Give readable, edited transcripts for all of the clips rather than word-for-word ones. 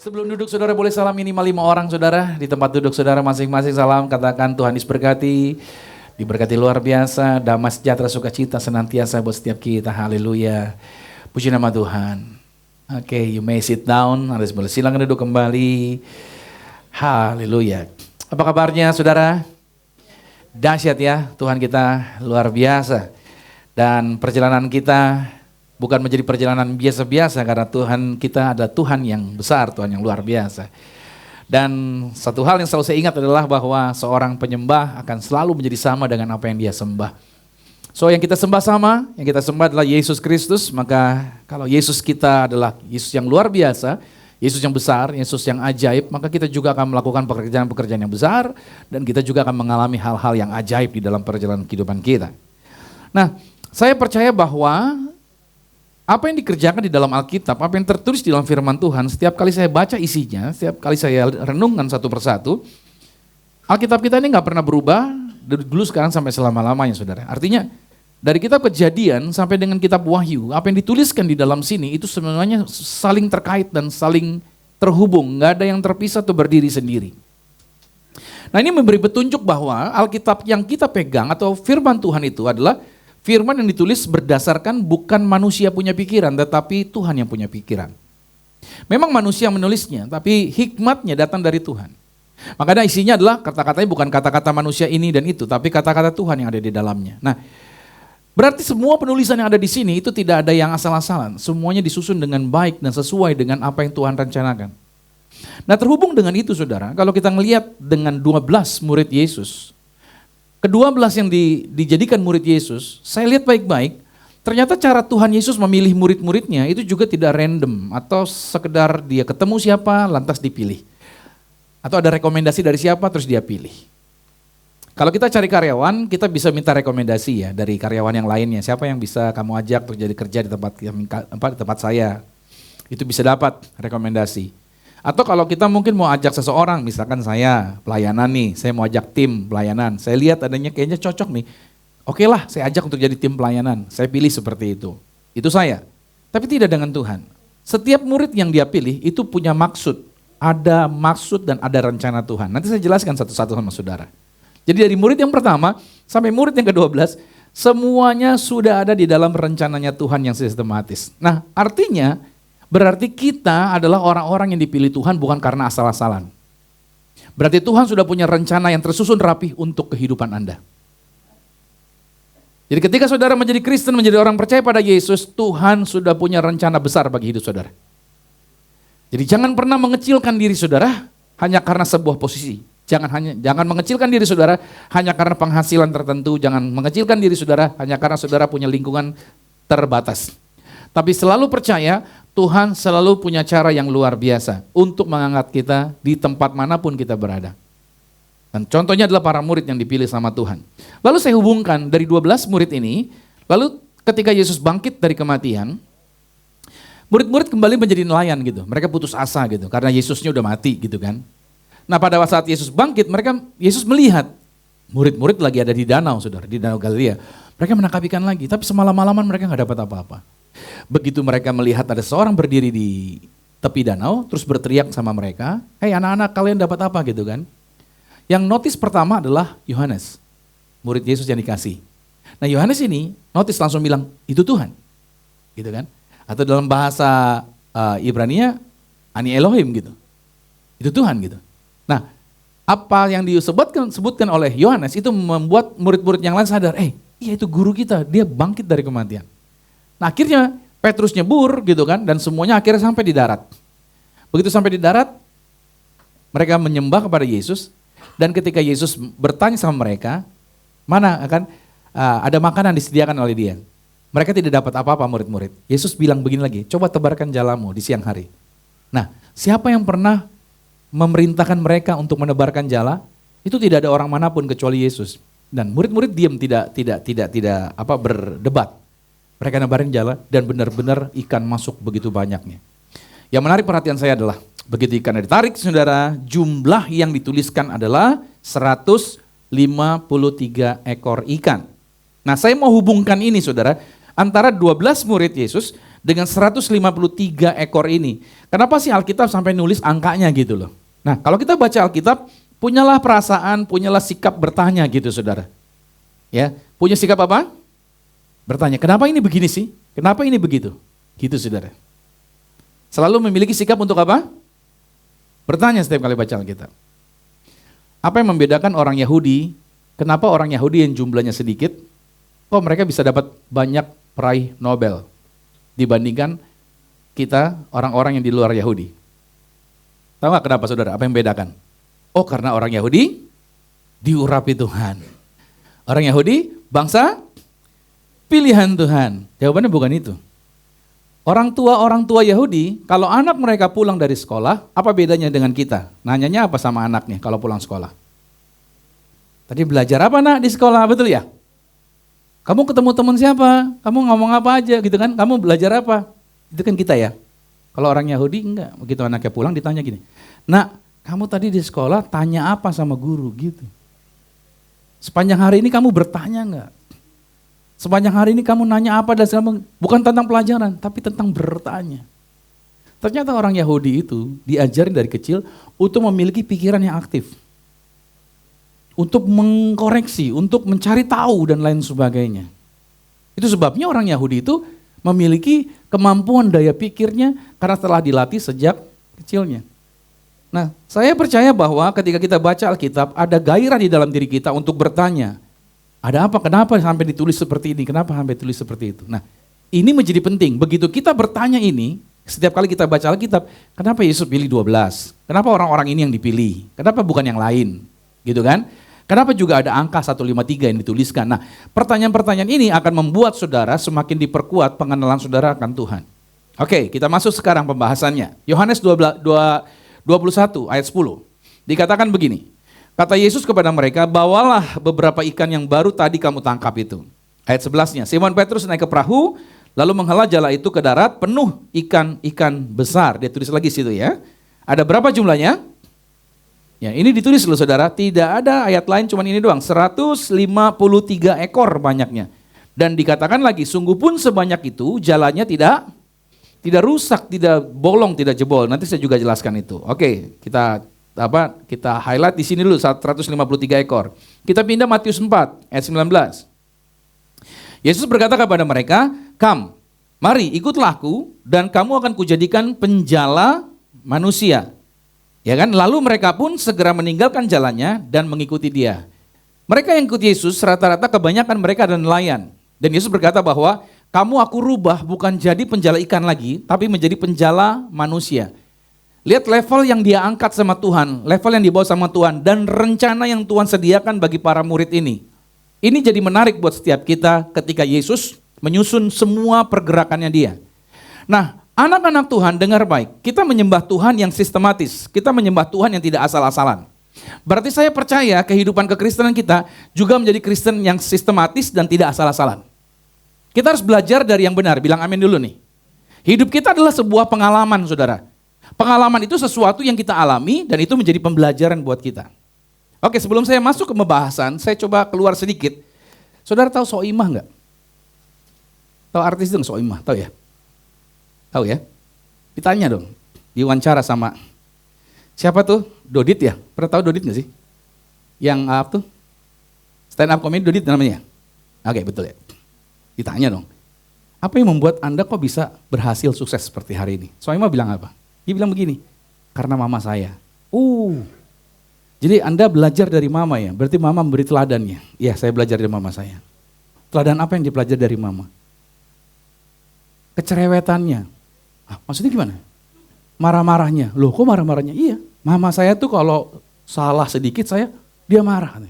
Sebelum duduk saudara boleh salam minimal 5 orang saudara. Di tempat duduk saudara masing-masing salam. Katakan Tuhan Yesus berkati. Diberkati luar biasa. Damai sejahtera sukacita senantiasa buat setiap kita. Haleluya. Puji nama Tuhan. Oke, you may sit down. Harus boleh silakan duduk kembali. Haleluya. Apa kabarnya saudara? Dahsyat ya, Tuhan kita luar biasa. Dan perjalanan kita bukan menjadi perjalanan biasa-biasa karena Tuhan kita adalah Tuhan yang besar, Tuhan yang luar biasa. Dan satu hal yang selalu saya ingat adalah bahwa seorang penyembah akan selalu menjadi sama dengan apa yang dia sembah. So yang kita sembah sama, yang kita sembah adalah Yesus Kristus, maka kalau Yesus kita adalah Yesus yang luar biasa, Yesus yang besar, Yesus yang ajaib, maka kita juga akan melakukan pekerjaan-pekerjaan yang besar dan kita juga akan mengalami hal-hal yang ajaib di dalam perjalanan kehidupan kita. Nah, saya percaya bahwa apa yang dikerjakan di dalam Alkitab, apa yang tertulis di dalam firman Tuhan, setiap kali saya baca isinya, setiap kali saya renungkan satu persatu, Alkitab kita ini gak pernah berubah dari dulu sekarang sampai selama-lamanya saudara. Artinya dari kitab Kejadian sampai dengan kitab Wahyu, apa yang dituliskan di dalam sini itu sebenarnya saling terkait dan saling terhubung, gak ada yang terpisah atau berdiri sendiri. Nah ini memberi petunjuk bahwa Alkitab yang kita pegang atau firman Tuhan itu adalah firman yang ditulis berdasarkan bukan manusia punya pikiran, tetapi Tuhan yang punya pikiran. Memang manusia menulisnya, tapi hikmatnya datang dari Tuhan. Makanya isinya adalah kata-katanya bukan kata-kata manusia ini dan itu, tapi kata-kata Tuhan yang ada di dalamnya. Nah, berarti semua penulisan yang ada di sini itu tidak ada yang asal-asalan. Semuanya disusun dengan baik dan sesuai dengan apa yang Tuhan rencanakan. Nah, terhubung dengan itu saudara, kalau kita ngelihat dengan 12 murid Yesus, kedua belas yang dijadikan murid Yesus, saya lihat baik-baik, ternyata cara Tuhan Yesus memilih murid-muridnya itu juga tidak random atau sekedar dia ketemu siapa lantas dipilih. Atau ada rekomendasi dari siapa terus dia pilih. Kalau kita cari karyawan, kita bisa minta rekomendasi ya dari karyawan yang lainnya. Siapa yang bisa kamu ajak untuk jadi kerja di tempat saya. Itu bisa dapat rekomendasi. Atau kalau kita mungkin mau ajak seseorang, misalkan saya pelayanan nih, saya mau ajak tim pelayanan, saya lihat adanya kayaknya cocok nih, oke lah saya ajak untuk jadi tim pelayanan, saya pilih seperti itu saya. Tapi tidak dengan Tuhan. Setiap murid yang dia pilih itu punya maksud, ada maksud dan ada rencana Tuhan. Nanti saya jelaskan satu-satu sama saudara. Jadi dari murid yang pertama sampai murid yang ke-12, semuanya sudah ada di dalam rencananya Tuhan yang sistematis. Nah artinya, berarti kita adalah orang-orang yang dipilih Tuhan bukan karena asal-asalan. Berarti Tuhan sudah punya rencana yang tersusun rapi untuk kehidupan Anda. Jadi ketika saudara menjadi Kristen, menjadi orang percaya pada Yesus, Tuhan sudah punya rencana besar bagi hidup saudara. Jadi jangan pernah mengecilkan diri saudara hanya karena sebuah posisi. Jangan mengecilkan diri saudara hanya karena penghasilan tertentu. Jangan mengecilkan diri saudara hanya karena saudara punya lingkungan terbatas. Tapi selalu percaya Tuhan selalu punya cara yang luar biasa untuk mengangkat kita di tempat manapun kita berada. Dan contohnya adalah para murid yang dipilih sama Tuhan. Lalu saya hubungkan dari 12 murid ini, lalu ketika Yesus bangkit dari kematian, murid-murid kembali menjadi nelayan gitu. Mereka putus asa gitu karena Yesusnya udah mati gitu kan. Nah pada saat Yesus bangkit, Yesus melihat murid-murid lagi ada di danau saudara, di danau Galilea. Mereka menangkap ikan lagi, tapi semalam-malaman mereka gak dapat apa-apa. Begitu mereka melihat ada seorang berdiri di tepi danau, terus berteriak sama mereka, "Hei anak-anak, kalian dapat apa?" gitu kan. Yang notice pertama adalah Yohanes, murid Yesus yang dikasih. Nah Yohanes ini notice langsung bilang, "Itu Tuhan." Gitu kan. Atau dalam bahasa Ibrania, Ani Elohim gitu. Itu Tuhan gitu. Nah apa yang disebutkan oleh Yohanes itu membuat murid-murid yang lain sadar, iya itu guru kita, dia bangkit dari kematian. Nah akhirnya Petrus nyebur gitu kan dan semuanya akhirnya sampai di darat. Begitu sampai di darat mereka menyembah kepada Yesus dan ketika Yesus bertanya sama mereka mana akan ada makanan disediakan oleh dia. Mereka tidak dapat apa-apa murid-murid. Yesus bilang begini lagi, coba tebarkan jalamu di siang hari. Nah siapa yang pernah memerintahkan mereka untuk menebarkan jala? Itu tidak ada orang manapun kecuali Yesus. Dan murid-murid diam tidak berdebat. Mereka nebarin jala dan benar-benar ikan masuk begitu banyaknya. Yang menarik perhatian saya adalah begitu ikan ditarik saudara, jumlah yang dituliskan adalah 153 ekor ikan. Nah saya mau hubungkan ini saudara, antara 12 murid Yesus dengan 153 ekor ini. Kenapa sih Alkitab sampai nulis angkanya gitu loh? Nah, kalau kita baca Alkitab, punyalah perasaan, punyalah sikap bertanya gitu saudara. Ya, punya sikap apa? Bertanya, kenapa ini begini sih? Kenapa ini begitu? Gitu saudara. Selalu memiliki sikap untuk apa? Bertanya setiap kali baca Alkitab. Apa yang membedakan orang Yahudi? Kenapa orang Yahudi yang jumlahnya sedikit, kok mereka bisa dapat banyak peraih Nobel dibandingkan kita orang-orang yang di luar Yahudi? Tahu nggak kenapa saudara? Apa yang membedakan? Oh, karena orang Yahudi diurapi Tuhan. Orang Yahudi bangsa pilihan Tuhan. Jawabannya bukan itu. Orang tua Yahudi, kalau anak mereka pulang dari sekolah, apa bedanya dengan kita? Nanyanya apa sama anaknya kalau pulang sekolah? Tadi belajar apa nak di sekolah, betul ya? Kamu ketemu teman siapa? Kamu ngomong apa aja gitu kan? Kamu belajar apa? Itu kan kita ya. Kalau orang Yahudi enggak, begitu anaknya pulang ditanya gini, nak, kamu tadi di sekolah tanya apa sama guru gitu? Sepanjang hari ini kamu bertanya enggak? Sepanjang hari ini kamu nanya apa dan segala, bukan tentang pelajaran, tapi tentang bertanya. Ternyata orang Yahudi itu diajarin dari kecil untuk memiliki pikiran yang aktif. Untuk mengkoreksi, untuk mencari tahu dan lain sebagainya. Itu sebabnya orang Yahudi itu memiliki kemampuan daya pikirnya karena telah dilatih sejak kecilnya. Nah, saya percaya bahwa ketika kita baca Alkitab, ada gairah di dalam diri kita untuk bertanya, ada apa? Kenapa sampai ditulis seperti ini? Kenapa sampai ditulis seperti itu? Nah, ini menjadi penting. Begitu kita bertanya ini, setiap kali kita baca Alkitab, kenapa Yesus pilih 12? Kenapa orang-orang ini yang dipilih? Kenapa bukan yang lain? Gitu kan? Kenapa juga ada angka 153 yang dituliskan? Nah, pertanyaan-pertanyaan ini akan membuat saudara semakin diperkuat pengenalan saudara akan Tuhan. Oke, kita masuk sekarang pembahasannya. Yohanes 21 ayat 10. Dikatakan begini. Kata Yesus kepada mereka, bawalah beberapa ikan yang baru tadi kamu tangkap itu. Ayat 11-nya, Simon Petrus naik ke perahu, lalu menghela jala itu ke darat penuh ikan-ikan besar. Dia tulis lagi situ ya. Ada berapa jumlahnya? Ya, ini ditulis loh saudara, tidak ada ayat lain cuman ini doang, 153 ekor banyaknya. Dan dikatakan lagi, sungguh pun sebanyak itu jalannya tidak rusak, tidak bolong, tidak jebol. Nanti saya juga jelaskan itu. Oke, kita highlight di sini dulu 153 ekor. Kita pindah Matius 4 ayat 19. Yesus berkata kepada mereka, "Come, mari ikutlah aku dan kamu akan kujadikan penjala manusia." Ya kan? Lalu mereka pun segera meninggalkan jalannya dan mengikuti dia. Mereka yang ikut Yesus rata-rata kebanyakan mereka adalah nelayan. Dan Yesus berkata bahwa kamu aku rubah bukan jadi penjala ikan lagi, tapi menjadi penjala manusia. Lihat level yang dia angkat sama Tuhan, level yang dibawa sama Tuhan, dan rencana yang Tuhan sediakan bagi para murid ini. Ini jadi menarik buat setiap kita ketika Yesus menyusun semua pergerakannya dia. Nah, anak-anak Tuhan dengar baik, kita menyembah Tuhan yang sistematis, kita menyembah Tuhan yang tidak asal-asalan. Berarti saya percaya kehidupan kekristenan kita juga menjadi Kristen yang sistematis dan tidak asal-asalan. Kita harus belajar dari yang benar, bilang amin dulu nih. Hidup kita adalah sebuah pengalaman saudara. Pengalaman itu sesuatu yang kita alami dan itu menjadi pembelajaran buat kita. Oke, sebelum saya masuk ke pembahasan, saya coba keluar sedikit. Saudara tahu Soimah enggak? Tahu artis itu Soimah, tahu ya? Tahu ya? Ditanya dong, diwawancara sama siapa tuh? Dodit ya? Pernah tahu Dodit enggak sih? Yang apa tuh? Stand up comedy Dodit namanya? Oke, betul ya. Ditanya dong, apa yang membuat Anda kok bisa berhasil sukses seperti hari ini? Soimah bilang apa? Dia bilang begini, karena mama saya. Jadi Anda belajar dari mama ya, berarti mama memberi teladannya. Iya, saya belajar dari mama saya. Teladan apa yang dipelajari dari mama? Kecerewetannya. Maksudnya gimana? Marah-marahnya. Loh kok marah-marahnya? Iya, mama saya tuh kalau salah sedikit dia marah.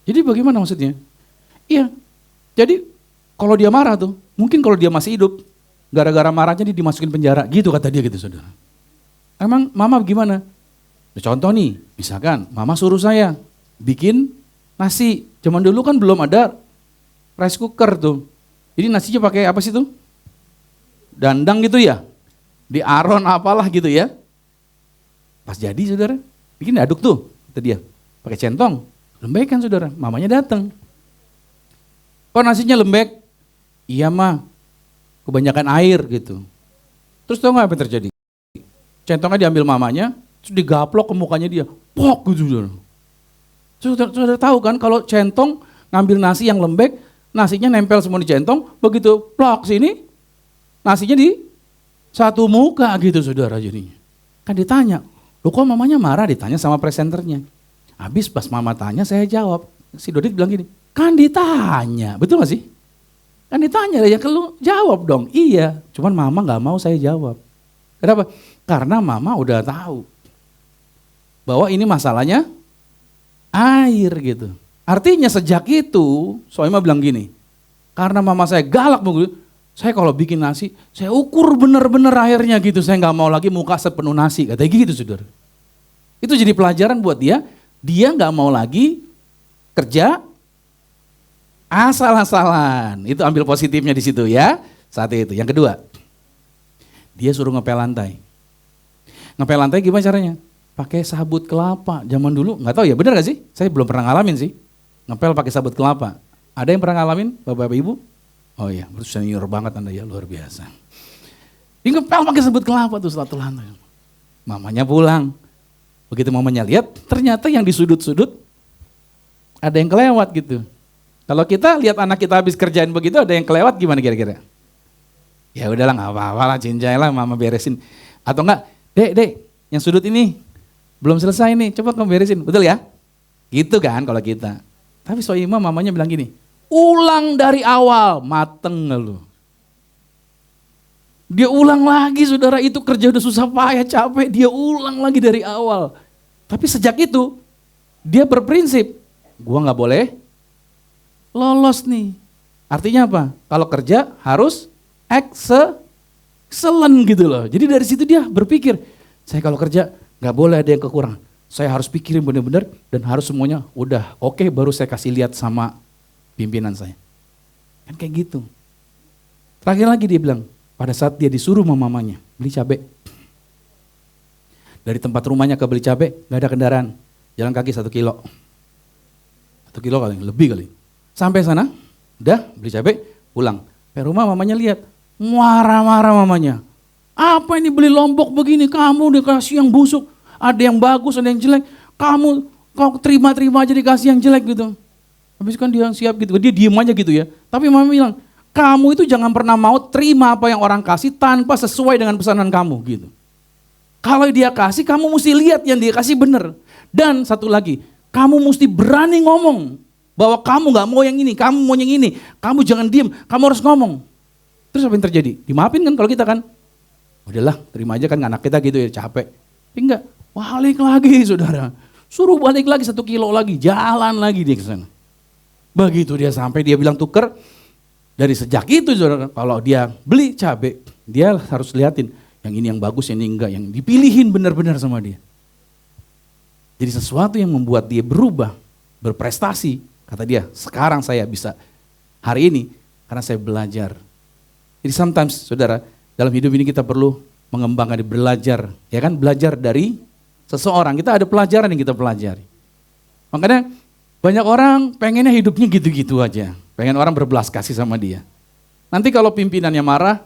Jadi bagaimana maksudnya? Iya, jadi kalau dia marah tuh, mungkin kalau dia masih hidup, gara-gara marahnya dia dimasukin penjara, gitu kata dia gitu saudara. Emang mama gimana? Contoh nih, misalkan mama suruh saya bikin nasi. Zaman dulu kan belum ada rice cooker tuh. Jadi nasinya pakai apa sih tuh? Dandang gitu ya? Di aron apalah gitu ya. Pas jadi saudara, bikin diaduk tuh, kata dia. Pakai centong, lembek kan saudara, mamanya datang. Kok nasinya lembek? Iya mah, kebanyakan air gitu. Terus tau gak apa yang terjadi? Centongnya diambil mamanya, terus digaplok ke mukanya dia. Pok gitu. Saudara tahu kan kalau centong ngambil nasi yang lembek, nasinya nempel semua di centong, begitu plok sini, nasinya di satu muka gitu saudara jadinya. Kan ditanya, loh kok mamanya marah, ditanya sama presenternya. Habis pas mama tanya saya jawab, si Dodit bilang gini, kan ditanya, betul gak sih? Kan ditanya, ya kalau jawab dong, iya. Cuman mama gak mau saya jawab. Kenapa? Karena mama udah tahu bahwa ini masalahnya air gitu. Artinya sejak itu, Soema bilang gini, karena mama saya galak begitu, saya kalau bikin nasi, saya ukur bener-bener airnya gitu, saya gak mau lagi muka sepenuh nasi, katanya gitu saudara. Itu jadi pelajaran buat dia gak mau lagi kerja asal-asalan. Itu ambil positifnya di situ ya, saat itu. Yang kedua, dia suruh ngepel lantai. Ngepel lantai gimana caranya? Pakai sabut kelapa. Zaman dulu nggak tahu ya, benar gak sih? Saya belum pernah ngalamin sih. Ngepel pakai sabut kelapa. Ada yang pernah ngalamin, Bapak Ibu? Oh iya, senior banget Anda ya, luar biasa. Dia ngepel pakai sabut kelapa tuh satu lantai. Mamanya pulang. Begitu mamanya lihat, ternyata yang di sudut-sudut ada yang kelewat gitu. Kalau kita lihat anak kita habis kerjain begitu, ada yang kelewat gimana kira-kira? Ya udahlah nggak apa-apa lah, cincai lah mama beresin. Atau enggak, dek, yang sudut ini belum selesai nih, coba kamu beresin, betul ya? Gitu kan kalau kita. Tapi Soima mamanya bilang gini, ulang dari awal, mateng lu. Dia ulang lagi saudara, itu kerja udah susah payah, capek, dia ulang lagi dari awal. Tapi sejak itu, dia berprinsip, gua nggak boleh lolos nih. Artinya apa? Kalau kerja harus excellent gitu loh. Jadi dari situ dia berpikir, saya kalau kerja nggak boleh ada yang kekurangan. Saya harus pikirin benar-benar dan harus semuanya udah oke, baru saya kasih lihat sama pimpinan saya. Kan kayak gitu. Terakhir lagi dia bilang, pada saat dia disuruh sama mamanya beli cabai. Dari tempat rumahnya ke beli cabai, nggak ada kendaraan. Jalan kaki 1 kilo. 1 kilo kali, lebih kali. Sampai sana, udah beli cabai, pulang. Sampai rumah mamanya lihat, marah-marah mamanya. Apa ini beli lombok begini, kamu dikasih yang busuk. Ada yang bagus, ada yang jelek. Kau terima-terima aja dikasih yang jelek gitu. Habis kan dia siap gitu, dia diem aja gitu ya. Tapi mama bilang, kamu itu jangan pernah mau terima apa yang orang kasih tanpa sesuai dengan pesanan kamu gitu. Kalau dia kasih, kamu mesti lihat yang dia kasih benar. Dan satu lagi, kamu mesti berani ngomong bahwa kamu gak mau yang ini, kamu mau yang ini. Kamu jangan diem, kamu harus ngomong. Terus apa yang terjadi? Dimaafin kan kalau kita kan? Udahlah, terima aja kan anak kita gitu ya, capek. Tapi enggak, balik lagi saudara. Suruh balik lagi 1 kilo lagi, jalan lagi dia ke sana. Begitu dia sampai, dia bilang tuker. Dari sejak itu saudara, kalau dia beli cabai, dia harus liatin yang ini yang bagus, yang ini enggak, yang dipilihin benar-benar sama dia. Jadi sesuatu yang membuat dia berubah, berprestasi, kata dia, sekarang saya bisa hari ini karena saya belajar. Jadi sometimes saudara, dalam hidup ini kita perlu mengembangkan, belajar, ya kan, belajar dari seseorang. Kita ada pelajaran yang kita pelajari. Makanya banyak orang pengennya hidupnya gitu-gitu aja. Pengen orang berbelas kasih sama dia. Nanti kalau pimpinannya marah,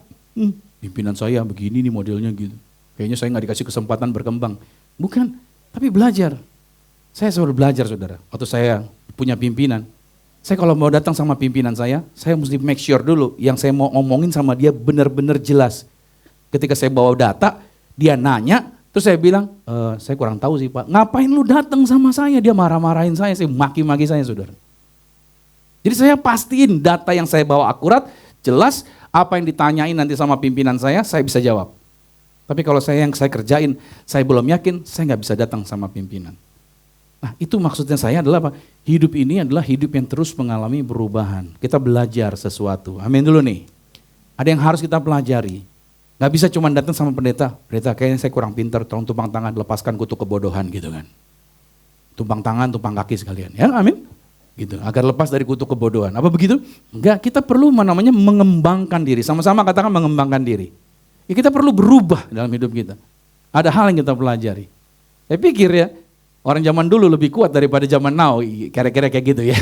pimpinan saya begini nih modelnya gitu. Kayaknya saya nggak dikasih kesempatan berkembang. Bukan, tapi belajar. Saya selalu belajar saudara. Waktu saya punya pimpinan, saya kalau mau datang sama pimpinan saya mesti make sure dulu yang saya mau ngomongin sama dia benar-benar jelas. Ketika saya bawa data, dia nanya, terus saya bilang, saya kurang tahu sih Pak, ngapain lu datang sama saya? Dia marah-marahin saya maki-maki saya saudara. Jadi saya pastiin data yang saya bawa akurat, jelas, apa yang ditanyain nanti sama pimpinan saya bisa jawab. Tapi kalau yang saya kerjain, saya belum yakin, saya nggak bisa datang sama pimpinan. Nah itu maksudnya saya adalah apa? Hidup ini adalah hidup yang terus mengalami perubahan. Kita belajar sesuatu. Amin dulu nih. Ada yang harus kita pelajari. Gak bisa cuma datang sama pendeta kayaknya saya kurang pintar, tolong tumpang tangan, lepaskan kutuk kebodohan gitu kan. Tumpang tangan, tumpang kaki sekalian. Ya amin. Gitu, agar lepas dari kutuk kebodohan. Apa begitu? Enggak, kita perlu mengembangkan diri. Sama-sama katakan mengembangkan diri. Ya, kita perlu berubah dalam hidup kita. Ada hal yang kita pelajari. Saya pikir ya, Orang zaman dulu lebih kuat daripada zaman now, kira-kira kayak gitu ya.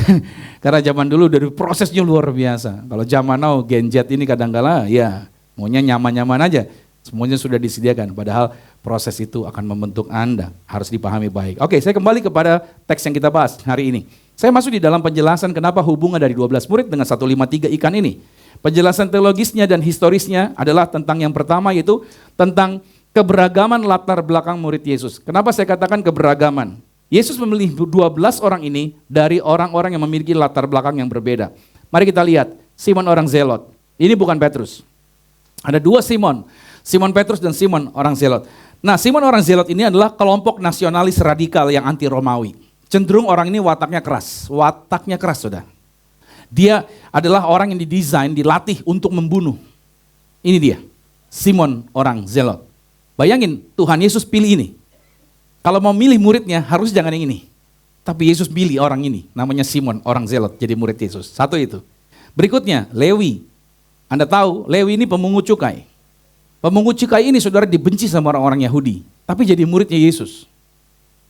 Karena zaman dulu dari prosesnya luar biasa. Kalau zaman now Gen Z ini kadang-kala ya maunya nyaman-nyaman aja. Semuanya sudah disediakan, padahal proses itu akan membentuk Anda, harus dipahami baik. Oke, saya kembali kepada teks yang kita bahas hari ini. Saya masuk di dalam penjelasan kenapa hubungan dari 12 murid dengan 153 ikan ini. Penjelasan teologisnya dan historisnya adalah tentang yang pertama, yaitu tentang keberagaman latar belakang murid Yesus. Kenapa saya katakan keberagaman? Yesus memilih 12 orang ini dari orang-orang yang memiliki latar belakang yang berbeda. Mari kita lihat, Simon orang Zelot. Ini bukan Petrus. Ada dua Simon, Simon Petrus dan Simon orang Zelot. Nah, Simon orang Zelot ini adalah kelompok nasionalis radikal yang anti Romawi. Cenderung orang ini wataknya keras sudah. Dia adalah orang yang didesain, dilatih untuk membunuh. Ini dia, Simon orang Zelot. Bayangin, Tuhan Yesus pilih ini. Kalau mau milih muridnya, harus jangan yang ini. Tapi Yesus pilih orang ini, namanya Simon, orang Zelot, jadi murid Yesus. Satu itu. Berikutnya, Lewi. Anda tahu, Lewi ini pemungut cukai. Pemungut cukai ini saudara dibenci sama orang-orang Yahudi. Tapi jadi muridnya Yesus.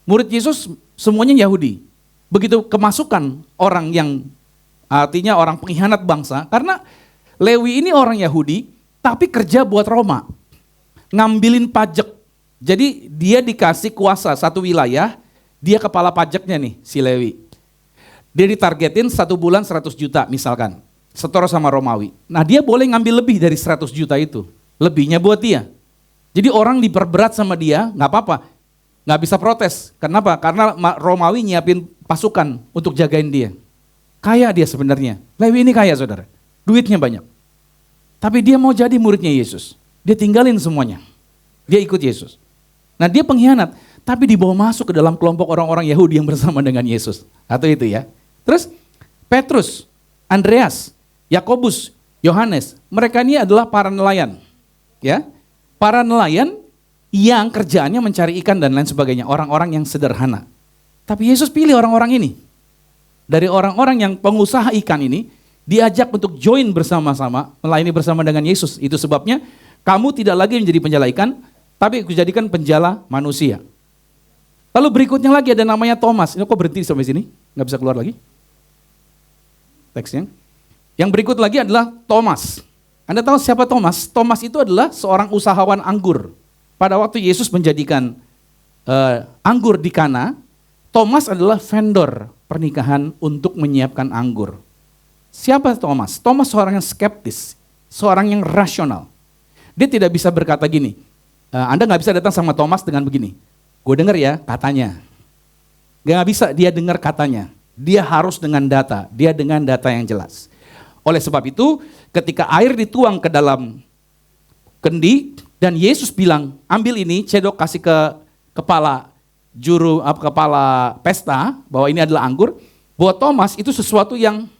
Murid Yesus semuanya Yahudi. Begitu kemasukan orang yang artinya orang pengkhianat bangsa. Karena Lewi ini orang Yahudi, tapi kerja buat Roma. Ngambilin pajak. Jadi dia dikasih kuasa satu wilayah, dia kepala pajaknya nih si Lewi. Dia ditargetin 1 bulan 100 juta misalkan, setor sama Romawi. Nah dia boleh ngambil lebih dari 100 juta itu, lebihnya buat dia. Jadi orang diperberat sama dia, gak apa-apa, gak bisa protes. Kenapa? Karena Romawi nyiapin pasukan untuk jagain dia. Kaya dia sebenarnya, Lewi ini kaya saudara, duitnya banyak. Tapi dia mau jadi muridnya Yesus. Dia tinggalin semuanya. Dia ikut Yesus. Nah dia pengkhianat, tapi dibawa masuk ke dalam kelompok orang-orang Yahudi yang bersama dengan Yesus. Atau itu ya. Terus Petrus, Andreas, Yakobus, Yohanes, mereka ini adalah para nelayan. Ya, para nelayan yang kerjaannya mencari ikan dan lain sebagainya. Orang-orang yang sederhana. Tapi Yesus pilih orang-orang ini. Dari orang-orang yang pengusaha ikan ini, diajak untuk join bersama-sama, melayani bersama dengan Yesus. Itu sebabnya kamu tidak lagi menjadi penjala ikan, tapi kujadikan penjala manusia. Lalu berikutnya lagi ada namanya Thomas. Ini kok berhenti sampai sini? Nggak bisa keluar lagi? Teksnya. Yang berikut lagi adalah Thomas. Anda tahu siapa Thomas? Thomas itu adalah seorang usahawan anggur. Pada waktu Yesus menjadikan anggur di Kana, Thomas adalah vendor pernikahan untuk menyiapkan anggur. Siapa Thomas? Thomas seorang yang skeptis, seorang yang rasional. Dia tidak bisa berkata gini, Anda nggak bisa datang sama Thomas dengan begini, gue dengar ya katanya. Nggak bisa dia dengar katanya, dia harus dengan data, dia dengan data yang jelas. Oleh sebab itu ketika air dituang ke dalam kendi dan Yesus bilang ambil ini, cedok kasih ke kepala kepala pesta bahwa ini adalah anggur, buat Thomas itu sesuatu yang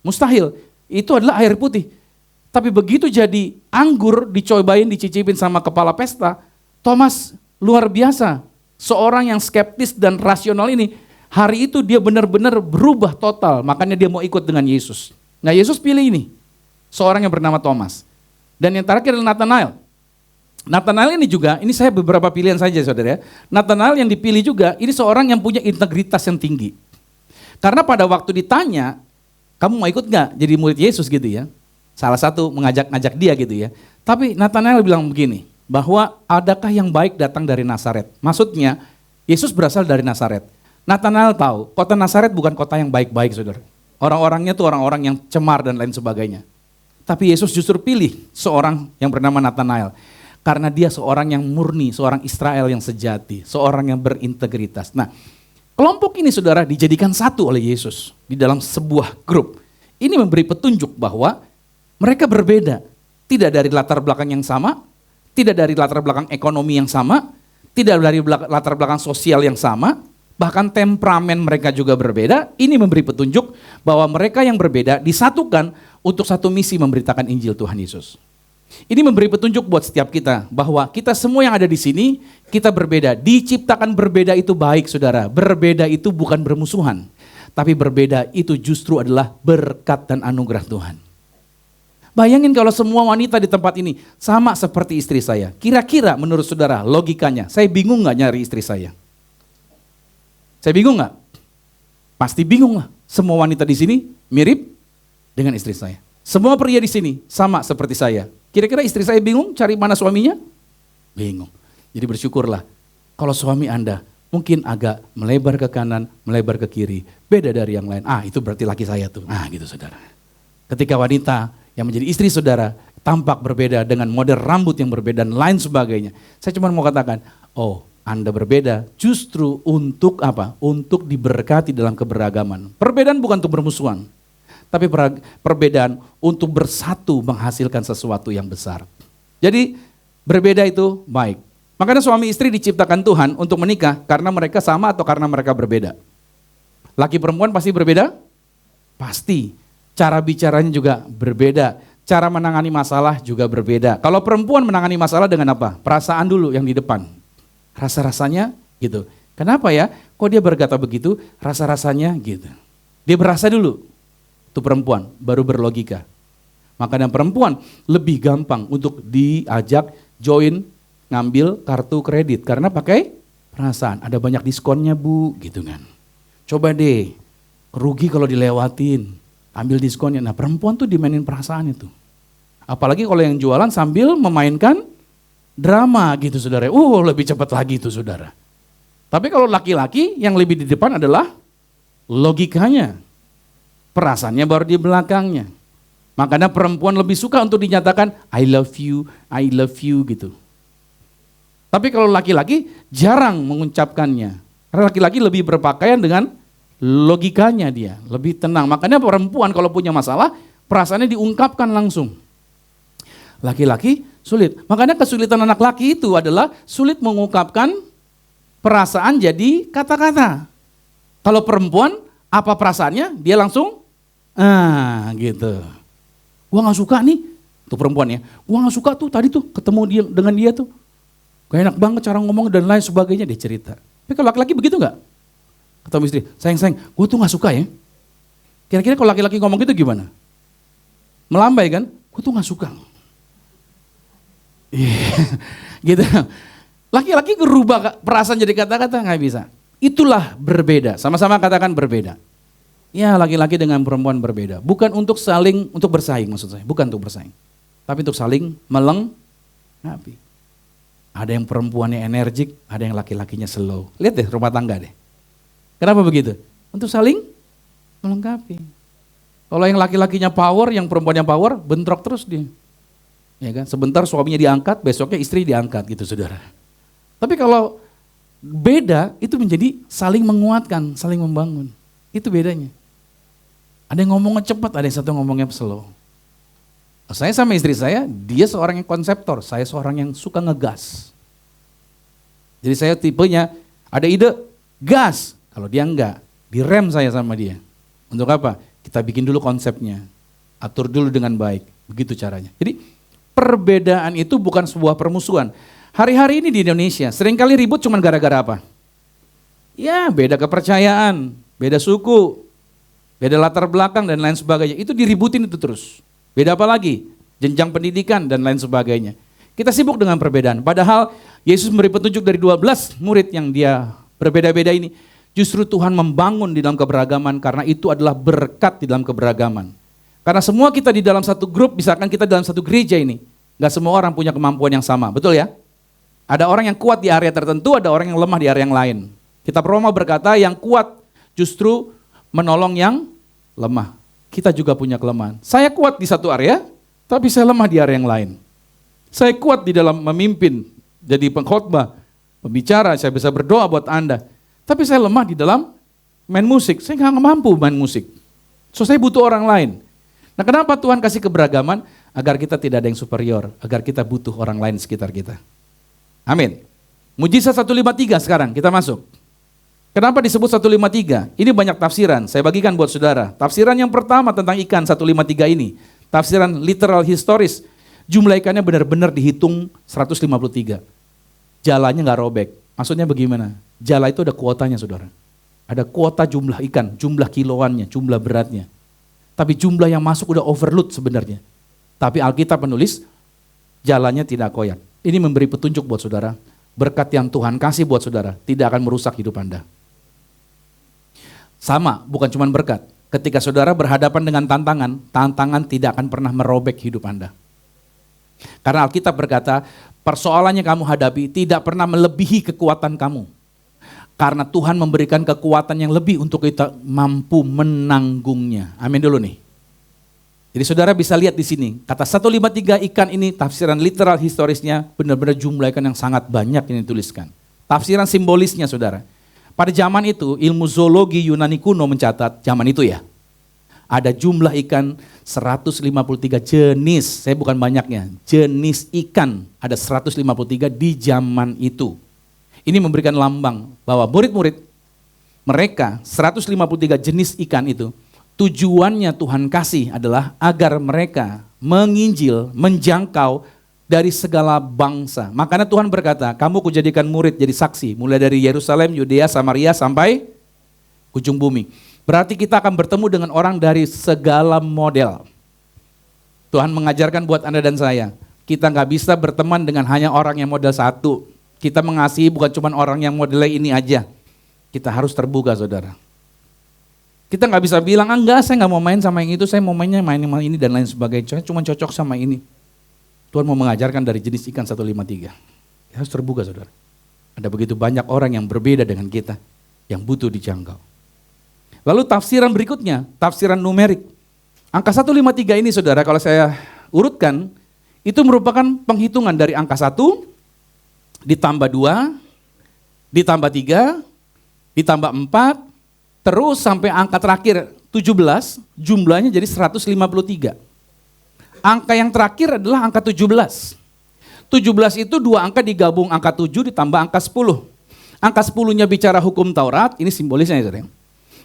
mustahil, itu adalah air putih. Tapi begitu jadi anggur dicobain, dicicipin sama kepala pesta, Thomas luar biasa. Seorang yang skeptis dan rasional ini, hari itu dia benar-benar berubah total, makanya dia mau ikut dengan Yesus. Nah Yesus pilih ini, seorang yang bernama Thomas. Dan yang terakhir adalah Nathanael. Nathanael ini juga, ini saya beberapa pilihan saja saudara ya. Nathanael yang dipilih juga, ini seorang yang punya integritas yang tinggi. Karena pada waktu ditanya, kamu mau ikut gak jadi murid Yesus gitu ya. Salah satu mengajak dia gitu ya. Tapi Nathanael bilang begini, bahwa adakah yang baik datang dari Nazaret? Maksudnya, Yesus berasal dari Nazaret. Nathanael tahu, kota Nazaret bukan kota yang baik-baik saudara. Orang-orangnya tuh orang-orang yang cemar dan lain sebagainya. Tapi Yesus justru pilih seorang yang bernama Nathanael. Karena dia seorang yang murni, seorang Israel yang sejati, seorang yang berintegritas. Nah, kelompok ini saudara dijadikan satu oleh Yesus di dalam sebuah grup. Ini memberi petunjuk bahwa mereka berbeda, tidak dari latar belakang yang sama, tidak dari latar belakang ekonomi yang sama, tidak dari latar belakang sosial yang sama, bahkan temperamen mereka juga berbeda. Ini memberi petunjuk bahwa mereka yang berbeda disatukan untuk satu misi memberitakan Injil Tuhan Yesus. Ini memberi petunjuk buat setiap kita bahwa kita semua yang ada di sini, kita berbeda. Diciptakan berbeda itu baik saudara, berbeda itu bukan bermusuhan. Tapi berbeda itu justru adalah berkat dan anugerah Tuhan. Bayangin kalau semua wanita di tempat ini sama seperti istri saya. Kira-kira menurut saudara logikanya, saya bingung gak nyari istri saya? Saya bingung nggak? Pasti bingung lah. Semua wanita di sini mirip dengan istri saya. Semua pria di sini sama seperti saya. Kira-kira istri saya bingung cari mana suaminya? Bingung. Jadi bersyukurlah kalau suami Anda mungkin agak melebar ke kanan, melebar ke kiri. Beda dari yang lain. Itu berarti laki saya tuh. Gitu saudara. Ketika wanita yang menjadi istri saudara tampak berbeda dengan model rambut yang berbeda dan lain sebagainya. Saya cuma mau katakan, Anda berbeda justru untuk apa? Untuk diberkati dalam keberagaman. Perbedaan bukan untuk bermusuhan. Tapi perbedaan untuk bersatu menghasilkan sesuatu yang besar. Jadi berbeda itu baik. Makanya suami istri diciptakan Tuhan untuk menikah karena mereka sama atau karena mereka berbeda. Laki perempuan pasti berbeda? Pasti. Cara bicaranya juga berbeda. Cara menangani masalah juga berbeda. Kalau perempuan menangani masalah dengan apa? Perasaan dulu yang di depan. Rasa-rasanya gitu. Kenapa ya? Kok dia berkata begitu? Rasa-rasanya gitu. Dia berasa dulu. Itu perempuan, baru berlogika. Makanya perempuan lebih gampang untuk diajak join ngambil kartu kredit. Karena pakai perasaan. Ada banyak diskonnya bu, gitu kan. Coba deh, rugi kalau dilewatin. Ambil diskonnya. Nah perempuan tuh dimainin perasaan itu. Apalagi kalau yang jualan sambil memainkan drama gitu saudara. Lebih cepat lagi itu saudara. Tapi kalau laki-laki yang lebih di depan adalah logikanya. Perasaannya baru di belakangnya. Makanya perempuan lebih suka untuk dinyatakan I love you gitu. Tapi kalau laki-laki jarang mengucapkannya. Karena laki-laki lebih berpakaian dengan logikanya dia, lebih tenang. Makanya perempuan kalau punya masalah, perasaannya diungkapkan langsung. Laki-laki sulit. Makanya kesulitan anak laki itu adalah sulit mengungkapkan perasaan jadi kata-kata. Kalau perempuan, apa perasaannya? Dia langsung, gitu. Gua gak suka nih, tuh perempuan ya. Gua gak suka tuh tadi tuh ketemu dia dengan dia tuh. Gak enak banget cara ngomong dan lain sebagainya, dia cerita. Tapi kalau laki-laki begitu gak? Ketemu istri, sayang, gue tuh gak suka ya. Kira-kira kalau laki-laki ngomong gitu gimana? Melambai kan? Gue tuh gak suka. Gitu. Laki-laki berubah perasaan jadi kata-kata gak bisa. Itulah berbeda, sama-sama katakan berbeda. Ya laki-laki dengan perempuan berbeda. Bukan untuk untuk bersaing maksud saya. Bukan untuk bersaing. Tapi untuk saling melengkapi. Ada yang perempuannya energik, ada yang laki-lakinya slow. Lihat deh rumah tangga deh. Kenapa begitu? Untuk saling melengkapi. Kalau yang laki-lakinya power, yang perempuannya power, bentrok terus dia. Ya kan? Sebentar suaminya diangkat, besoknya istri diangkat gitu saudara. Tapi kalau beda itu menjadi saling menguatkan, saling membangun. Itu bedanya. Ada yang ngomongnya cepat, ada yang satu ngomongnya slow. Saya sama istri saya, dia seorang yang konseptor, saya seorang yang suka ngegas. Jadi saya tipenya, ada ide, gas. Kalau dia enggak, direm saya sama dia. Untuk apa? Kita bikin dulu konsepnya, atur dulu dengan baik. Begitu caranya. Jadi perbedaan itu bukan sebuah permusuhan. Hari-hari ini di Indonesia, seringkali ribut cuma gara-gara apa? Ya beda kepercayaan, beda suku, beda latar belakang dan lain sebagainya. Itu diributin itu terus. Beda apa lagi? Jenjang pendidikan dan lain sebagainya. Kita sibuk dengan perbedaan. Padahal Yesus memberi petunjuk dari 12 murid yang dia berbeda-beda ini. Justru Tuhan membangun di dalam keberagaman karena itu adalah berkat di dalam keberagaman. Karena semua kita di dalam satu grup, misalkan kita dalam satu gereja ini. Gak semua orang punya kemampuan yang sama, betul ya? Ada orang yang kuat di area tertentu, ada orang yang lemah di area yang lain. Kitab Roma berkata yang kuat justru menolong yang lemah. Kita juga punya kelemahan. Saya kuat di satu area, tapi saya lemah di area yang lain. Saya kuat di dalam memimpin, jadi pengkhotbah, pembicara, saya bisa berdoa buat Anda. Tapi saya lemah di dalam main musik, saya nggak mampu main musik. So saya butuh orang lain. Nah kenapa Tuhan kasih keberagaman? Agar kita tidak ada yang superior, agar kita butuh orang lain di sekitar kita. Amin. Mujizat 153 sekarang, kita masuk. Kenapa disebut 153? Ini banyak tafsiran, saya bagikan buat saudara. Tafsiran yang pertama tentang ikan 153 ini, tafsiran literal historis, jumlah ikannya benar-benar dihitung 153. Jalannya nggak robek, maksudnya bagaimana? Jala itu ada kuotanya saudara. Ada kuota jumlah ikan, jumlah kiloannya, jumlah beratnya. Tapi jumlah yang masuk udah overload sebenarnya. Tapi Alkitab menulis, jalannya tidak koyak. Ini memberi petunjuk buat saudara, berkat yang Tuhan kasih buat saudara, tidak akan merusak hidup Anda. Sama, bukan cuma berkat. Ketika saudara berhadapan dengan tantangan, tantangan tidak akan pernah merobek hidup Anda. Karena Alkitab berkata, persoalan yang kamu hadapi tidak pernah melebihi kekuatan kamu. Karena Tuhan memberikan kekuatan yang lebih untuk kita mampu menanggungnya. Amin dulu nih. Jadi saudara bisa lihat di sini, kata 153 ikan ini tafsiran literal historisnya benar-benar jumlah ikan yang sangat banyak yang dituliskan. Tafsiran simbolisnya saudara. Pada zaman itu ilmu zoologi Yunani kuno mencatat, zaman itu ya, ada jumlah ikan 153 jenis, saya bukan banyaknya, jenis ikan ada 153 di zaman itu. Ini memberikan lambang bahwa murid-murid mereka 153 jenis ikan itu tujuannya Tuhan kasih adalah agar mereka menginjil, menjangkau dari segala bangsa. Makanya Tuhan berkata, kamu kujadikan murid jadi saksi, mulai dari Yerusalem, Yudea, Samaria sampai ujung bumi. Berarti kita akan bertemu dengan orang dari segala model. Tuhan mengajarkan buat Anda dan saya, kita nggak bisa berteman dengan hanya orang yang model satu. Kita mengasihi bukan cuma orang yang modelnya ini aja. Kita harus terbuka saudara. Kita nggak bisa bilang, enggak saya nggak mau main sama yang itu, saya mau mainnya main sama ini dan lain sebagainya. Saya cuma cocok sama ini. Tuhan mau mengajarkan dari jenis ikan 153. Kita harus terbuka saudara. Ada begitu banyak orang yang berbeda dengan kita, yang butuh dijangkau. Lalu tafsiran berikutnya, tafsiran numerik. Angka 153 ini saudara, kalau saya urutkan, itu merupakan penghitungan dari angka 1, ditambah 2, ditambah 3, ditambah 4, terus sampai angka terakhir 17, jumlahnya jadi 153. Angka yang terakhir adalah angka 17. 17 itu dua angka digabung, angka 7 ditambah angka 10. Angka 10-nya bicara hukum Taurat, ini simbolisnya ya saudara.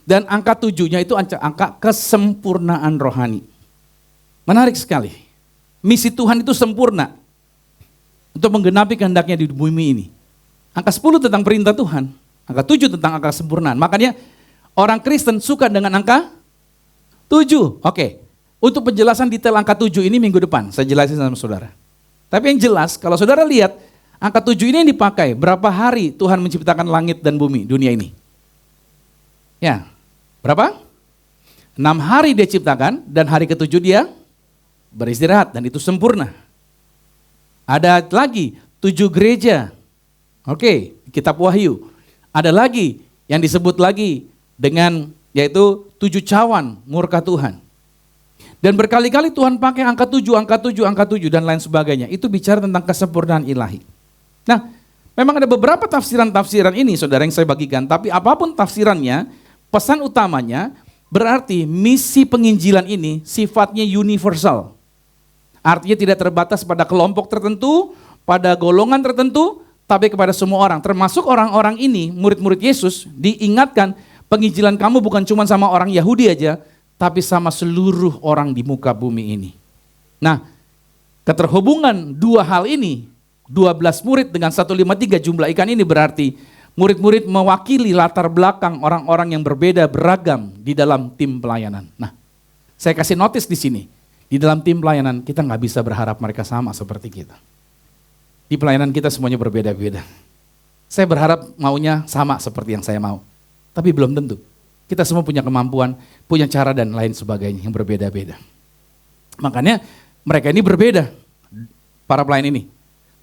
Dan angka 7-nya itu angka kesempurnaan rohani. Menarik sekali. Misi Tuhan itu sempurna untuk menggenapi kehendaknya di bumi ini. Angka 10 tentang perintah Tuhan, angka 7 tentang angka kesempurnaan. Makanya orang Kristen suka dengan angka 7. Oke, untuk penjelasan detail angka 7 ini minggu depan, saya jelasin sama saudara. Tapi yang jelas, kalau saudara lihat, angka 7 ini yang dipakai, berapa hari Tuhan menciptakan langit dan bumi, dunia ini? Ya, berapa? 6 hari dia ciptakan, dan hari ke-7 dia beristirahat, dan itu sempurna. Ada lagi 7 gereja, oke, kitab Wahyu. Ada lagi yang disebut lagi dengan yaitu 7 cawan murka Tuhan. Dan berkali-kali Tuhan pakai angka 7, angka 7, angka 7 dan lain sebagainya. Itu bicara tentang kesempurnaan ilahi. Nah, memang ada beberapa tafsiran-tafsiran ini saudara yang saya bagikan. Tapi apapun tafsirannya, pesan utamanya berarti misi penginjilan ini sifatnya universal. Artinya tidak terbatas pada kelompok tertentu, pada golongan tertentu, tapi kepada semua orang. Termasuk orang-orang ini, murid-murid Yesus, diingatkan penginjilan kamu bukan cuma sama orang Yahudi aja, tapi sama seluruh orang di muka bumi ini. Nah, keterhubungan dua hal ini, 12 murid dengan 153 jumlah ikan ini berarti murid-murid mewakili latar belakang orang-orang yang berbeda beragam di dalam tim pelayanan. Nah, saya kasih notis di sini, di dalam tim pelayanan kita nggak bisa berharap mereka sama seperti kita. Di pelayanan kita semuanya berbeda-beda. Saya berharap maunya sama seperti yang saya mau, tapi belum tentu. Kita semua punya kemampuan, punya cara dan lain sebagainya yang berbeda-beda. Makanya mereka ini berbeda, para pelayan ini.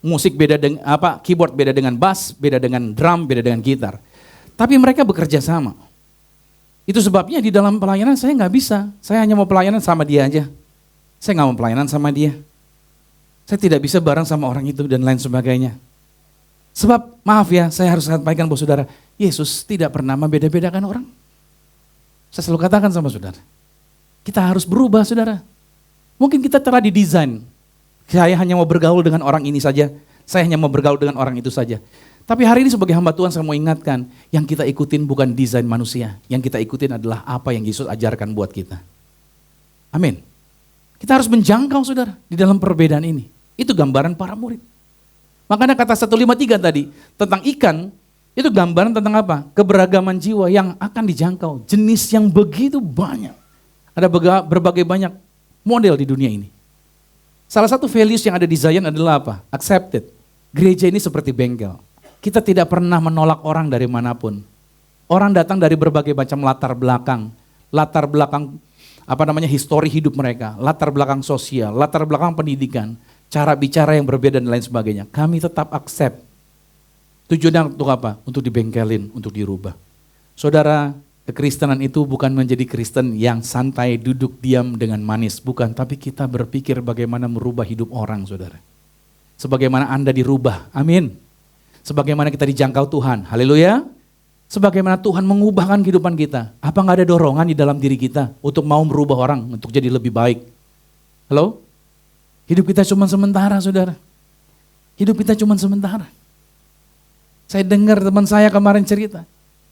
Musik beda dengan keyboard beda dengan bass, beda dengan drum, beda dengan gitar. Tapi mereka bekerja sama. Itu sebabnya di dalam pelayanan saya nggak bisa. Saya hanya mau pelayanan sama dia aja. Saya nggak mau pelayanan sama dia. Saya tidak bisa bareng sama orang itu dan lain sebagainya. Sebab maaf ya, saya harus sampaikan buat saudara, Yesus tidak pernah membeda-bedakan orang. Saya selalu katakan sama saudara, kita harus berubah saudara. Mungkin kita telah didesain, saya hanya mau bergaul dengan orang ini saja, saya hanya mau bergaul dengan orang itu saja. Tapi hari ini sebagai hamba Tuhan saya mau ingatkan, yang kita ikutin bukan desain manusia, yang kita ikutin adalah apa yang Yesus ajarkan buat kita. Amin. Kita harus menjangkau saudara di dalam perbedaan ini. Itu gambaran para murid. Makanya kata 153 tadi tentang ikan, itu gambaran tentang apa? Keberagaman jiwa yang akan dijangkau. Jenis yang begitu banyak. Ada berbagai banyak model di dunia ini. Salah satu values yang ada di Zion adalah apa? Accepted. Gereja ini seperti bengkel. Kita tidak pernah menolak orang dari manapun. Orang datang dari berbagai macam latar belakang histori hidup mereka, latar belakang sosial, latar belakang pendidikan, cara bicara yang berbeda dan lain sebagainya. Kami tetap accept. Tujuannya untuk apa? Untuk dibengkelin, untuk dirubah. Saudara, kekristenan itu bukan menjadi Kristen yang santai, duduk diam dengan manis. Bukan, tapi kita berpikir bagaimana merubah hidup orang, saudara. Sebagaimana Anda dirubah, amin. Sebagaimana kita dijangkau Tuhan, haleluya. Sebagaimana Tuhan mengubahkan kehidupan kita. Apa gak ada dorongan di dalam diri kita untuk mau merubah orang, untuk jadi lebih baik? Halo? Hidup kita cuma sementara, saudara. Hidup kita cuma sementara. Saya dengar teman saya kemarin cerita,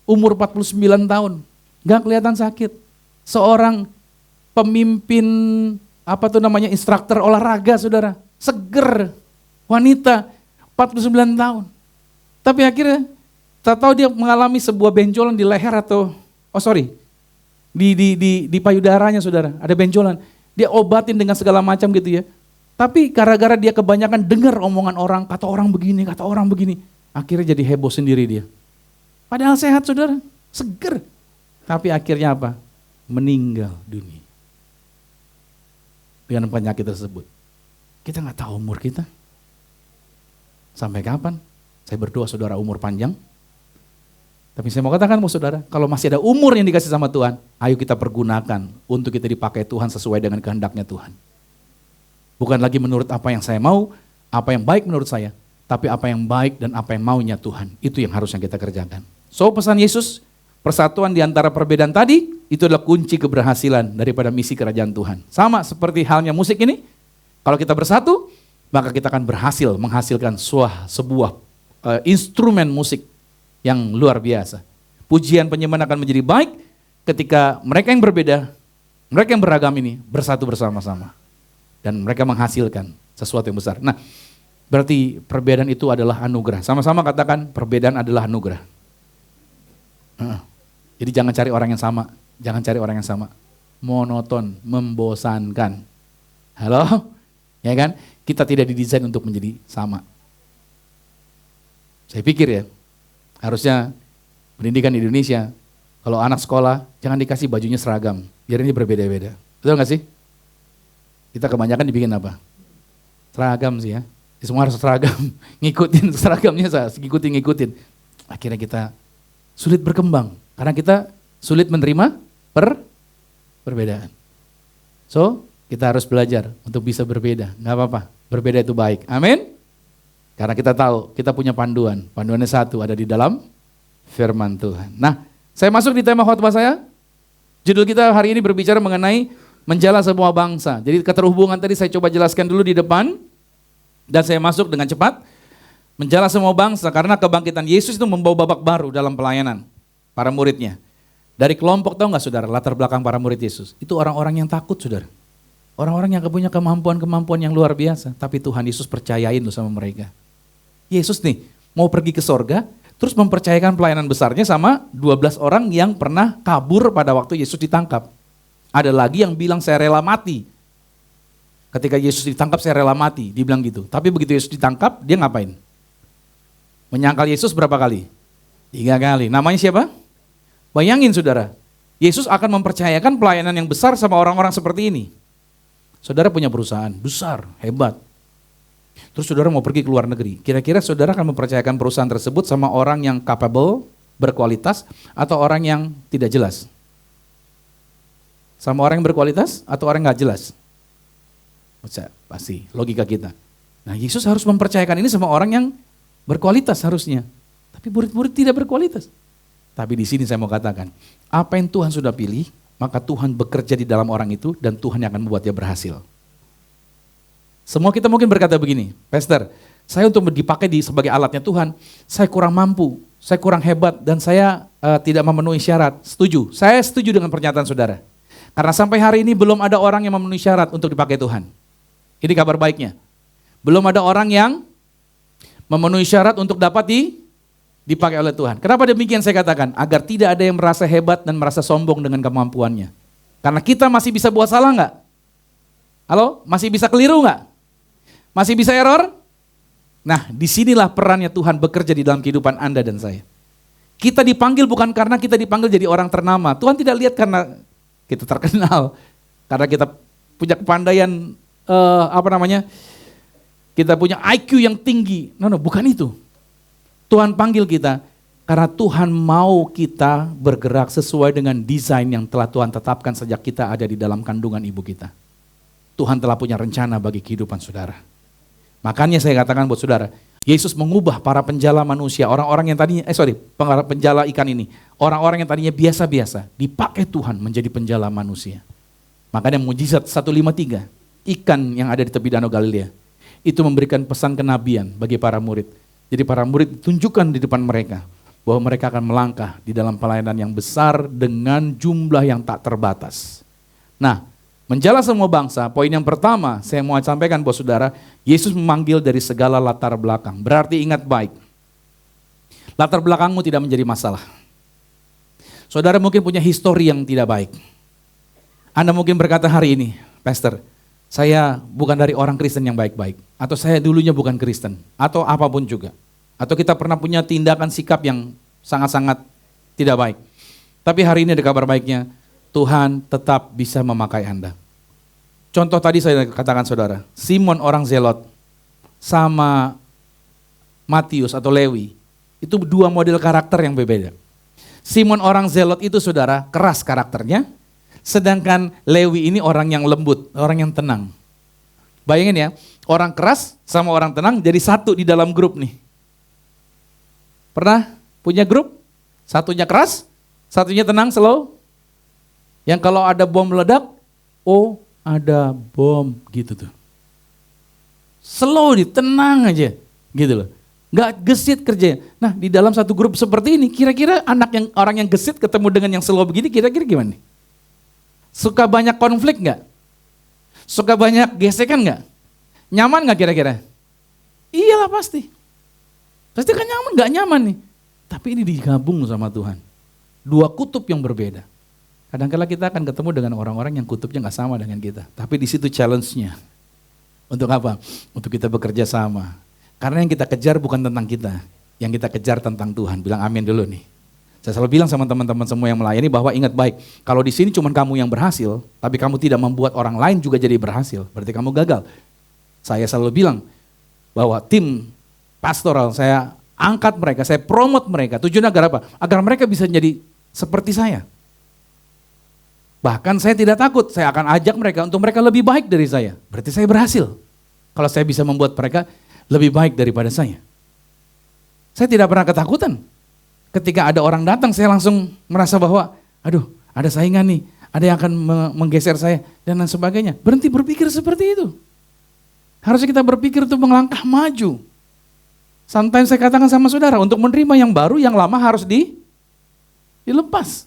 umur 49 tahun, gak kelihatan sakit. Seorang pemimpin, instruktur olahraga, saudara. Seger, wanita, 49 tahun. Tapi akhirnya, tak tahu dia mengalami sebuah benjolan di leher di payudaranya, saudara. Ada benjolan. Dia obatin dengan segala macam gitu ya. Tapi gara-gara dia kebanyakan dengar omongan orang, kata orang begini, akhirnya jadi heboh sendiri dia. Padahal sehat, saudara, seger. Tapi akhirnya apa? Meninggal dunia. Dengan penyakit tersebut. Kita gak tahu umur kita. Sampai kapan? Saya berdoa saudara umur panjang. Tapi saya mau katakan saudara, kalau masih ada umur yang dikasih sama Tuhan, ayo kita pergunakan untuk kita dipakai Tuhan sesuai dengan kehendaknya Tuhan. Bukan lagi menurut apa yang saya mau, apa yang baik menurut saya, tapi apa yang baik dan apa yang maunya Tuhan. Itu yang harusnya kita kerjakan. So pesan Yesus, persatuan di antara perbedaan tadi, itu adalah kunci keberhasilan daripada misi kerajaan Tuhan. Sama seperti halnya musik ini, kalau kita bersatu, maka kita akan berhasil menghasilkan sebuah instrumen musik yang luar biasa. Pujian penyembahan akan menjadi baik ketika mereka yang berbeda, mereka yang beragam ini bersatu bersama-sama. Dan mereka menghasilkan sesuatu yang besar. Nah, berarti perbedaan itu adalah anugerah. Sama-sama katakan perbedaan adalah anugerah. Jadi jangan cari orang yang sama. Jangan cari orang yang sama. Monoton, membosankan. Halo? Ya kan? Kita tidak didesain untuk menjadi sama. Saya pikir ya, harusnya pendidikan di Indonesia, kalau anak sekolah, jangan dikasih bajunya seragam, biar ini berbeda-beda. Betul gak sih? Kita kebanyakan dibikin apa? Seragam sih ya, semua harus seragam, ngikutin seragamnya, ngikutin. Akhirnya kita sulit berkembang, karena kita sulit menerima perbedaan. So, kita harus belajar untuk bisa berbeda, gak apa-apa, berbeda itu baik, amin? Karena kita tahu, kita punya panduannya satu, ada di dalam firman Tuhan. Nah, saya masuk di tema khotbah saya. Judul kita hari ini berbicara mengenai menjala semua bangsa. Jadi keterhubungan tadi saya coba jelaskan dulu di depan. Dan saya masuk dengan cepat. Menjala semua bangsa karena kebangkitan Yesus itu membawa babak baru dalam pelayanan para muridnya. Dari kelompok, tahu gak saudara, latar belakang para murid Yesus. Itu orang-orang yang takut, saudara. Orang-orang yang punya kemampuan-kemampuan yang luar biasa. Tapi Tuhan Yesus percayain loh sama mereka. Yesus nih mau pergi ke sorga, terus mempercayakan pelayanan besarnya sama 12 orang yang pernah kabur pada waktu Yesus ditangkap. Ada lagi yang bilang saya rela mati. Ketika Yesus ditangkap saya rela mati, dia bilang gitu. Tapi begitu Yesus ditangkap, dia ngapain? Menyangkal Yesus berapa kali? 3 kali. Namanya siapa? Bayangin saudara, Yesus akan mempercayakan pelayanan yang besar sama orang-orang seperti ini. Saudara punya perusahaan besar, hebat. Terus saudara mau pergi ke luar negeri, kira-kira saudara akan mempercayakan perusahaan tersebut sama orang yang capable, berkualitas, atau orang yang tidak jelas? Sama orang yang berkualitas atau orang yang gak jelas? Pasti, logika kita. Nah Yesus harus mempercayakan ini sama orang yang berkualitas harusnya. Tapi murid-murid tidak berkualitas. Tapi di sini saya mau katakan, apa yang Tuhan sudah pilih, maka Tuhan bekerja di dalam orang itu dan Tuhan yang akan membuat dia berhasil. Semua kita mungkin berkata begini, Pastor, saya untuk dipakai sebagai alatnya Tuhan, saya kurang mampu, saya kurang hebat, dan saya tidak memenuhi syarat. Setuju, saya setuju dengan pernyataan saudara. Karena sampai hari ini belum ada orang yang memenuhi syarat untuk dipakai Tuhan. Ini kabar baiknya. Belum ada orang yang memenuhi syarat untuk dapat dipakai oleh Tuhan. Kenapa demikian saya katakan? Agar tidak ada yang merasa hebat dan merasa sombong dengan kemampuannya. Karena kita masih bisa buat salah nggak? Halo? Masih bisa keliru nggak? Masih bisa error? Nah, disinilah perannya Tuhan bekerja di dalam kehidupan Anda dan saya. Kita dipanggil bukan karena kita dipanggil jadi orang ternama. Tuhan tidak lihat karena kita terkenal, karena kita punya kepandaian, kita punya IQ yang tinggi. No, bukan itu. Tuhan panggil kita karena Tuhan mau kita bergerak sesuai dengan desain yang telah Tuhan tetapkan sejak kita ada di dalam kandungan ibu kita. Tuhan telah punya rencana bagi kehidupan saudara. Makanya saya katakan buat saudara, Yesus mengubah para penjala manusia, orang-orang yang tadinya, penjala ikan ini. Orang-orang yang tadinya biasa-biasa, dipakai Tuhan menjadi penjala manusia. Makanya mujizat 153, ikan yang ada di tepi danau Galilea, itu memberikan pesan kenabian bagi para murid. Jadi para murid tunjukkan di depan mereka, bahwa mereka akan melangkah di dalam pelayanan yang besar dengan jumlah yang tak terbatas. Nah, menjala semua bangsa, poin yang pertama saya mau sampaikan buat saudara, Yesus memanggil dari segala latar belakang. Berarti ingat baik, latar belakangmu tidak menjadi masalah. Saudara mungkin punya histori yang tidak baik. Anda mungkin berkata hari ini, Pastor, saya bukan dari orang Kristen yang baik-baik. Atau saya dulunya bukan Kristen, atau apapun juga. Atau kita pernah punya tindakan sikap yang sangat-sangat tidak baik. Tapi hari ini ada kabar baiknya, Tuhan tetap bisa memakai Anda. Contoh tadi saya katakan saudara, Simon orang Zelot sama Matius atau Lewi, itu dua model karakter yang berbeda. Simon orang Zelot itu saudara keras karakternya, sedangkan Lewi ini orang yang lembut, orang yang tenang. Bayangin ya, orang keras sama orang tenang jadi satu di dalam grup nih. Pernah punya grup? Satunya keras, satunya tenang, slow. Yang kalau ada bom meledak, oh ada bom gitu tuh. Slow, tenang aja gitu loh. Nggak gesit kerjanya. Nah di dalam satu grup seperti ini, kira-kira orang yang gesit ketemu dengan yang slow begini, kira-kira gimana nih? Suka banyak konflik nggak? Suka banyak gesekan nggak? Nyaman nggak kira-kira? Iyalah pasti. Pasti kan nyaman, nggak nyaman nih. Tapi ini digabung sama Tuhan. Dua kutub yang berbeda. Kadang-kala kita akan ketemu dengan orang-orang yang kutubnya nggak sama dengan kita. Tapi di situ challenge-nya. Untuk apa? Untuk kita bekerja sama. Karena yang kita kejar bukan tentang kita. Yang kita kejar tentang Tuhan. Bilang amin dulu nih. Saya selalu bilang sama teman-teman semua yang melayani bahwa ingat baik. Kalau di sini cuma kamu yang berhasil, tapi kamu tidak membuat orang lain juga jadi berhasil. Berarti kamu gagal. Saya selalu bilang bahwa tim pastoral, saya angkat mereka, saya promote mereka. Tujuannya agar apa? Agar mereka bisa jadi seperti saya. Bahkan saya tidak takut, saya akan ajak mereka untuk mereka lebih baik dari saya. Berarti saya berhasil. Kalau saya bisa membuat mereka lebih baik daripada saya. Saya tidak pernah ketakutan. Ketika ada orang datang, saya langsung merasa bahwa, aduh, ada saingan nih, ada yang akan menggeser saya, dan lain sebagainya. Berhenti berpikir seperti itu. Harusnya kita berpikir untuk melangkah maju. Sometimes saya katakan sama saudara, untuk menerima yang baru, yang lama harus dilepas.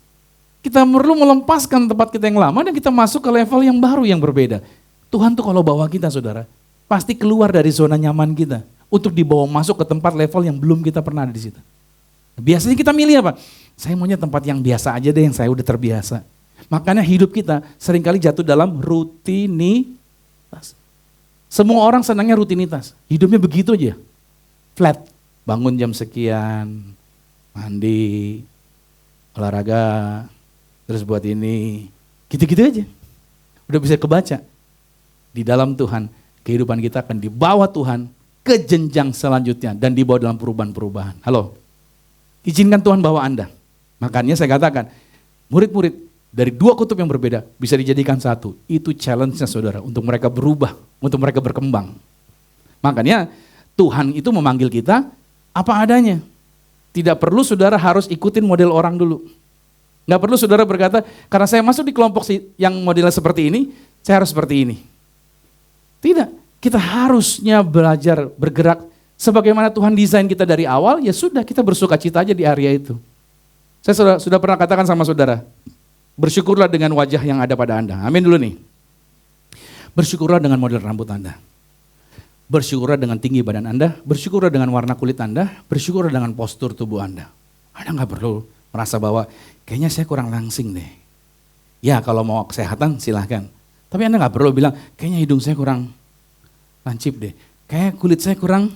Kita perlu melepaskan tempat kita yang lama dan kita masuk ke level yang baru yang berbeda. Tuhan tuh kalau bawa kita saudara, pasti keluar dari zona nyaman kita. Untuk dibawa masuk ke tempat level yang belum kita pernah ada di situ. Biasanya kita milih apa? Saya maunya tempat yang biasa aja deh, yang saya udah terbiasa. Makanya hidup kita seringkali jatuh dalam rutinitas. Semua orang senangnya rutinitas, hidupnya begitu aja. Flat, bangun jam sekian, mandi, olahraga, terus buat ini, gitu-gitu aja. Udah bisa kebaca. Di dalam Tuhan, kehidupan kita akan dibawa Tuhan ke jenjang selanjutnya dan dibawa dalam perubahan-perubahan. Halo, izinkan Tuhan bawa Anda. Makanya saya katakan, murid-murid dari dua kutub yang berbeda bisa dijadikan satu. Itu challenge-nya saudara, untuk mereka berubah, untuk mereka berkembang. Makanya Tuhan itu memanggil kita apa adanya. Tidak perlu saudara harus ikutin model orang dulu. Nggak perlu saudara berkata, karena saya masuk di kelompok yang modelnya seperti ini, saya harus seperti ini. Tidak, kita harusnya belajar bergerak sebagaimana Tuhan desain kita dari awal, ya sudah kita bersuka cita aja di area itu. Saya sudah pernah katakan sama saudara, bersyukurlah dengan wajah yang ada pada Anda. Amin dulu nih. Bersyukurlah dengan model rambut Anda. Bersyukurlah dengan tinggi badan Anda, bersyukurlah dengan warna kulit Anda, bersyukurlah dengan postur tubuh Anda. Anda nggak perlu merasa bahwa kayaknya saya kurang langsing deh. Ya kalau mau kesehatan silahkan. Tapi Anda nggak perlu bilang kayaknya hidung saya kurang lancip deh. Kayak kulit saya kurang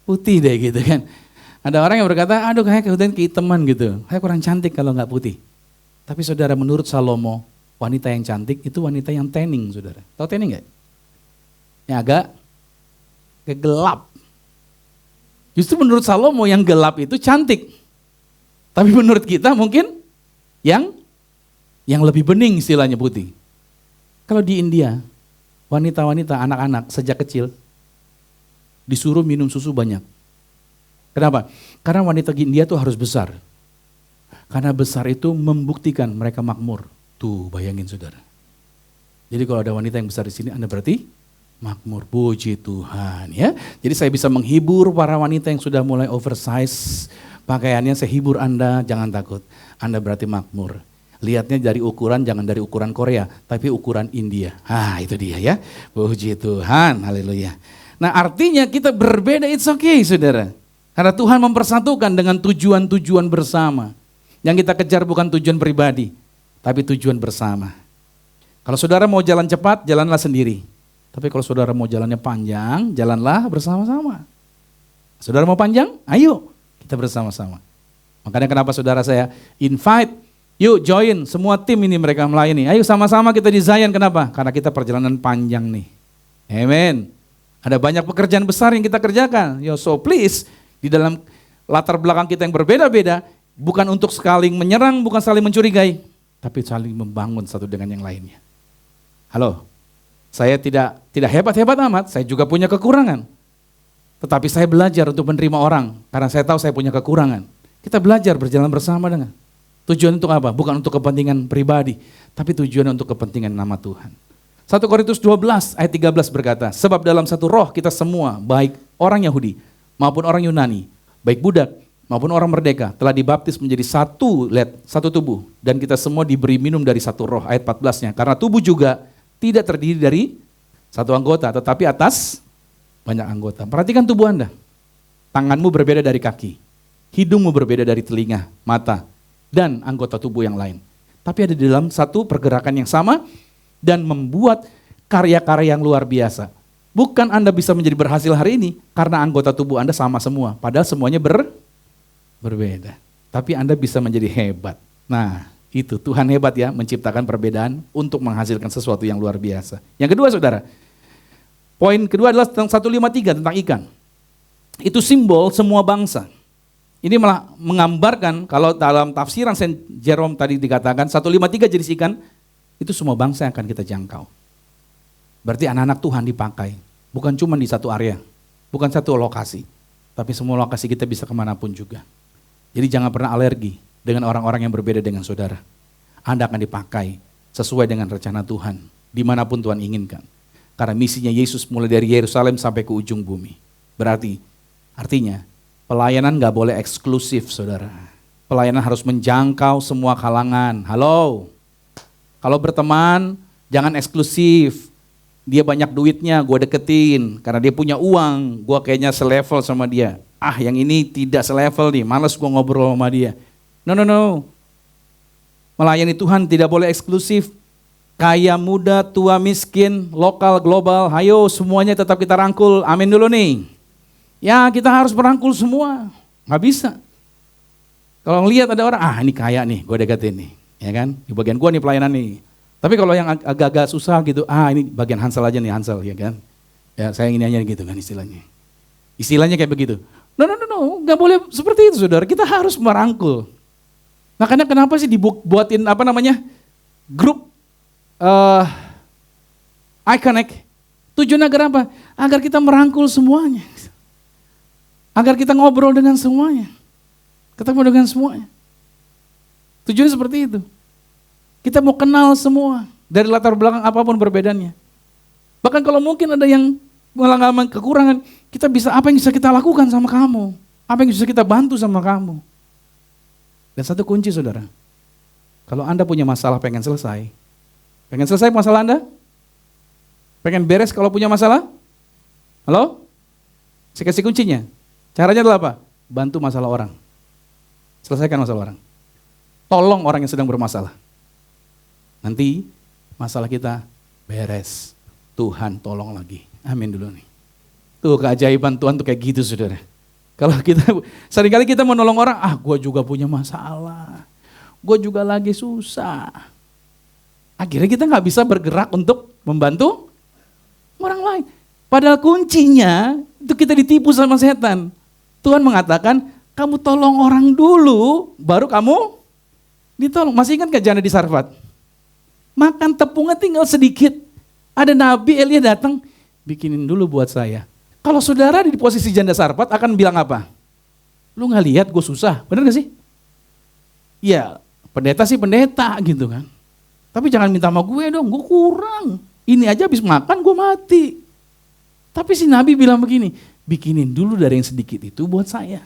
putih deh gitu kan. Ada orang yang berkata, aduh kayak kehitaman gitu. Kayak kurang cantik kalau nggak putih. Tapi saudara, menurut Salomo, wanita yang cantik itu wanita yang tanning, saudara. Tahu tanning nggak? Yang agak gelap. Justru menurut Salomo yang gelap itu cantik. Tapi menurut kita mungkin yang lebih bening istilahnya putih. Kalau di India, wanita-wanita, anak-anak sejak kecil disuruh minum susu banyak. Kenapa? Karena wanita di India tuh harus besar. Karena besar itu membuktikan mereka makmur. Tuh bayangin saudara. Jadi kalau ada wanita yang besar di sini, Anda berarti makmur. Puji Tuhan ya. Jadi saya bisa menghibur para wanita yang sudah mulai oversize pakaiannya, saya hibur Anda, jangan takut. Anda berarti makmur. Lihatnya dari ukuran, jangan dari ukuran Korea, tapi ukuran India. Itu dia ya. Puji Tuhan, haleluya. Nah artinya kita berbeda, it's okay saudara. Karena Tuhan mempersatukan dengan tujuan-tujuan bersama. Yang kita kejar bukan tujuan pribadi, tapi tujuan bersama. Kalau saudara mau jalan cepat, jalanlah sendiri. Tapi kalau saudara mau jalannya panjang, jalanlah bersama-sama. Saudara mau panjang? Ayo. Kita bersama-sama. Makanya kenapa saudara saya invite, yuk join semua tim ini mereka melayani. Ayo sama-sama kita di Zion, kenapa? Karena kita perjalanan panjang nih. Amen. Ada banyak pekerjaan besar yang kita kerjakan. So please, di dalam latar belakang kita yang berbeda-beda, bukan untuk saling menyerang, bukan saling mencurigai, tapi saling membangun satu dengan yang lainnya. Halo, saya tidak hebat-hebat amat, saya juga punya kekurangan. Tetapi saya belajar untuk menerima orang, karena saya tahu saya punya kekurangan. Kita belajar berjalan bersama dengan. Tujuan untuk apa? Bukan untuk kepentingan pribadi, tapi tujuan untuk kepentingan nama Tuhan. 1 Korintus 12 ayat 13 berkata, sebab dalam satu roh kita semua, baik orang Yahudi maupun orang Yunani, baik budak maupun orang merdeka, telah dibaptis menjadi satu tubuh. Dan kita semua diberi minum dari satu roh, ayat 14-nya. Karena tubuh juga tidak terdiri dari satu anggota, tetapi atas banyak anggota. Perhatikan tubuh Anda. Tanganmu berbeda dari kaki. Hidungmu berbeda dari telinga, mata, dan anggota tubuh yang lain. Tapi ada di dalam satu pergerakan yang sama dan membuat karya-karya yang luar biasa. Bukan Anda bisa menjadi berhasil hari ini karena anggota tubuh Anda sama semua. Padahal semuanya berbeda. Tapi Anda bisa menjadi hebat. Nah, itu Tuhan hebat ya, menciptakan perbedaan untuk menghasilkan sesuatu yang luar biasa. Yang kedua saudara, poin kedua adalah tentang 153 tentang ikan. Itu simbol semua bangsa. Ini malah menggambarkan kalau dalam tafsiran Saint Jerome tadi dikatakan 153 jenis ikan itu semua bangsa yang akan kita jangkau. Berarti anak-anak Tuhan dipakai, bukan cuma di satu area, bukan satu lokasi, tapi semua lokasi kita bisa kemanapun juga. Jadi jangan pernah alergi dengan orang-orang yang berbeda dengan saudara. Anda akan dipakai sesuai dengan rencana Tuhan, dimanapun Tuhan inginkan. Karena misinya Yesus mulai dari Yerusalem sampai ke ujung bumi. Berarti, artinya pelayanan gak boleh eksklusif saudara. Pelayanan harus menjangkau semua kalangan. Halo, kalau berteman jangan eksklusif. Dia banyak duitnya, gue deketin. Karena dia punya uang, gue kayaknya selevel sama dia. Yang ini tidak selevel nih, males gue ngobrol sama dia. No. Melayani Tuhan tidak boleh eksklusif. Kaya, muda, tua, miskin, lokal, global, ayo semuanya tetap kita rangkul. Amin dulu nih. Ya kita harus merangkul semua, gak bisa. Kalau ngelihat ada orang, ini kaya nih, gue deketin nih. Ya kan, di bagian gue nih pelayanan nih. Tapi kalau yang agak-agak susah gitu, ini bagian Hansel aja nih, Hansel ya kan. Ya saya ingin aja gitu kan istilahnya. Istilahnya kayak begitu. No, gak boleh seperti itu saudara, kita harus merangkul. Makanya kenapa sih dibuatin grup Iconic. Tujuan agar apa? Agar kita merangkul semuanya. Agar kita ngobrol dengan semuanya. Ketemu dengan semuanya. Tujuannya seperti itu. Kita mau kenal semua. Dari latar belakang apapun perbedaannya. Bahkan kalau mungkin ada yang mengalami kekurangan, apa yang bisa kita lakukan sama kamu? Apa yang bisa kita bantu sama kamu? Dan satu kunci saudara. Kalau Anda punya masalah pengen selesai masalah Anda? Pengen beres kalau punya masalah? Halo? Saya kasih kuncinya. Caranya adalah apa? Bantu masalah orang. Selesaikan masalah orang. Tolong orang yang sedang bermasalah. Nanti masalah kita beres. Tuhan tolong lagi. Amin dulu nih. Tuh keajaiban Tuhan tuh kayak gitu saudara. Kalau kita, seringkali kita menolong orang, gue juga punya masalah. Gue juga lagi susah. Akhirnya kita nggak bisa bergerak untuk membantu orang lain. Padahal kuncinya itu kita ditipu sama setan. Tuhan mengatakan, kamu tolong orang dulu, baru kamu ditolong. Masih ingat gak janda di Sarfat? Makan tepungnya tinggal sedikit. Ada Nabi Elia datang, bikinin dulu buat saya. Kalau saudara di posisi janda Sarfat akan bilang apa? Lu gak lihat gue susah, bener gak sih? Ya, pendeta sih pendeta gitu kan. Tapi jangan minta sama gue dong, gue kurang. Ini aja habis makan gue mati. Tapi si Nabi bilang begini, bikinin dulu dari yang sedikit itu buat saya.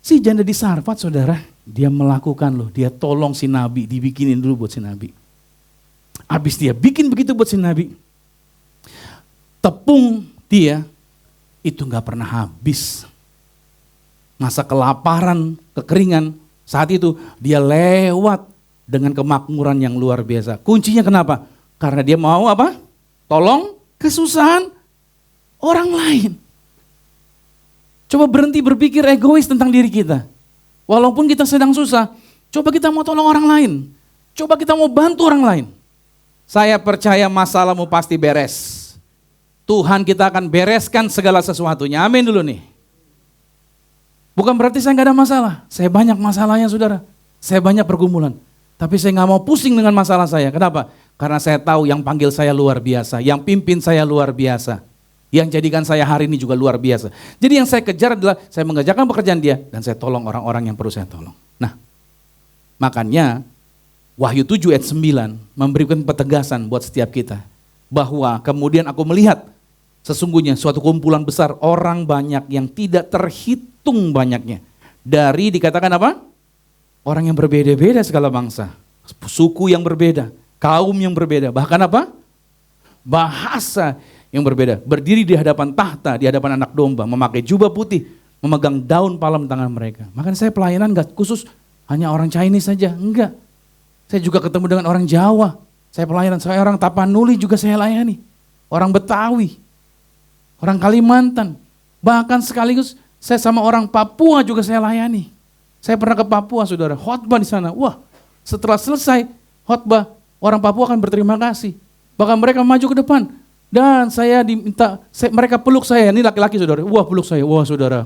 Si janda di Sarfat saudara, dia melakukan loh, dia tolong si Nabi, dibikinin dulu buat si Nabi. Habis dia bikin begitu buat si Nabi, tepung dia itu gak pernah habis. Masa kelaparan, kekeringan, saat itu dia lewat dengan kemakmuran yang luar biasa. Kuncinya kenapa? Karena dia mau apa? Tolong kesusahan orang lain. Coba berhenti berpikir egois tentang diri kita. Walaupun kita sedang susah, coba kita mau tolong orang lain. Coba kita mau bantu orang lain. Saya percaya masalahmu pasti beres. Tuhan kita akan bereskan segala sesuatunya. Amin dulu nih. Bukan berarti saya gak ada masalah. Saya banyak masalahnya saudara. Saya banyak pergumulan. Tapi saya gak mau pusing dengan masalah saya. Kenapa? Karena saya tahu yang panggil saya luar biasa. Yang pimpin saya luar biasa. Yang jadikan saya hari ini juga luar biasa. Jadi yang saya kejar adalah saya mengerjakan pekerjaan dia. Dan saya tolong orang-orang yang perlu saya tolong. Nah, makanya Wahyu 7 ayat 9 memberikan petegasan buat setiap kita. Bahwa kemudian aku melihat sesungguhnya suatu kumpulan besar orang banyak yang tidak terhitung banyaknya. Dari dikatakan apa? Orang yang berbeda-beda segala bangsa. Suku yang berbeda, kaum yang berbeda. Bahkan apa? Bahasa yang berbeda. Berdiri di hadapan tahta, di hadapan anak domba. Memakai jubah putih, memegang daun palem tangan mereka. Makanya saya pelayanan gak khusus hanya orang Chinese saja, enggak. Saya juga ketemu dengan orang Jawa. Saya pelayanan, saya orang Tapanuli juga saya layani. Orang Betawi, orang Kalimantan. Bahkan sekaligus saya sama orang Papua juga saya layani. Saya pernah ke Papua saudara, khotbah di sana. Wah, setelah selesai khotbah, orang Papua akan berterima kasih. Bahkan mereka maju ke depan. Dan saya diminta, mereka peluk saya, ini laki-laki saudara. Wah peluk saya, wah saudara.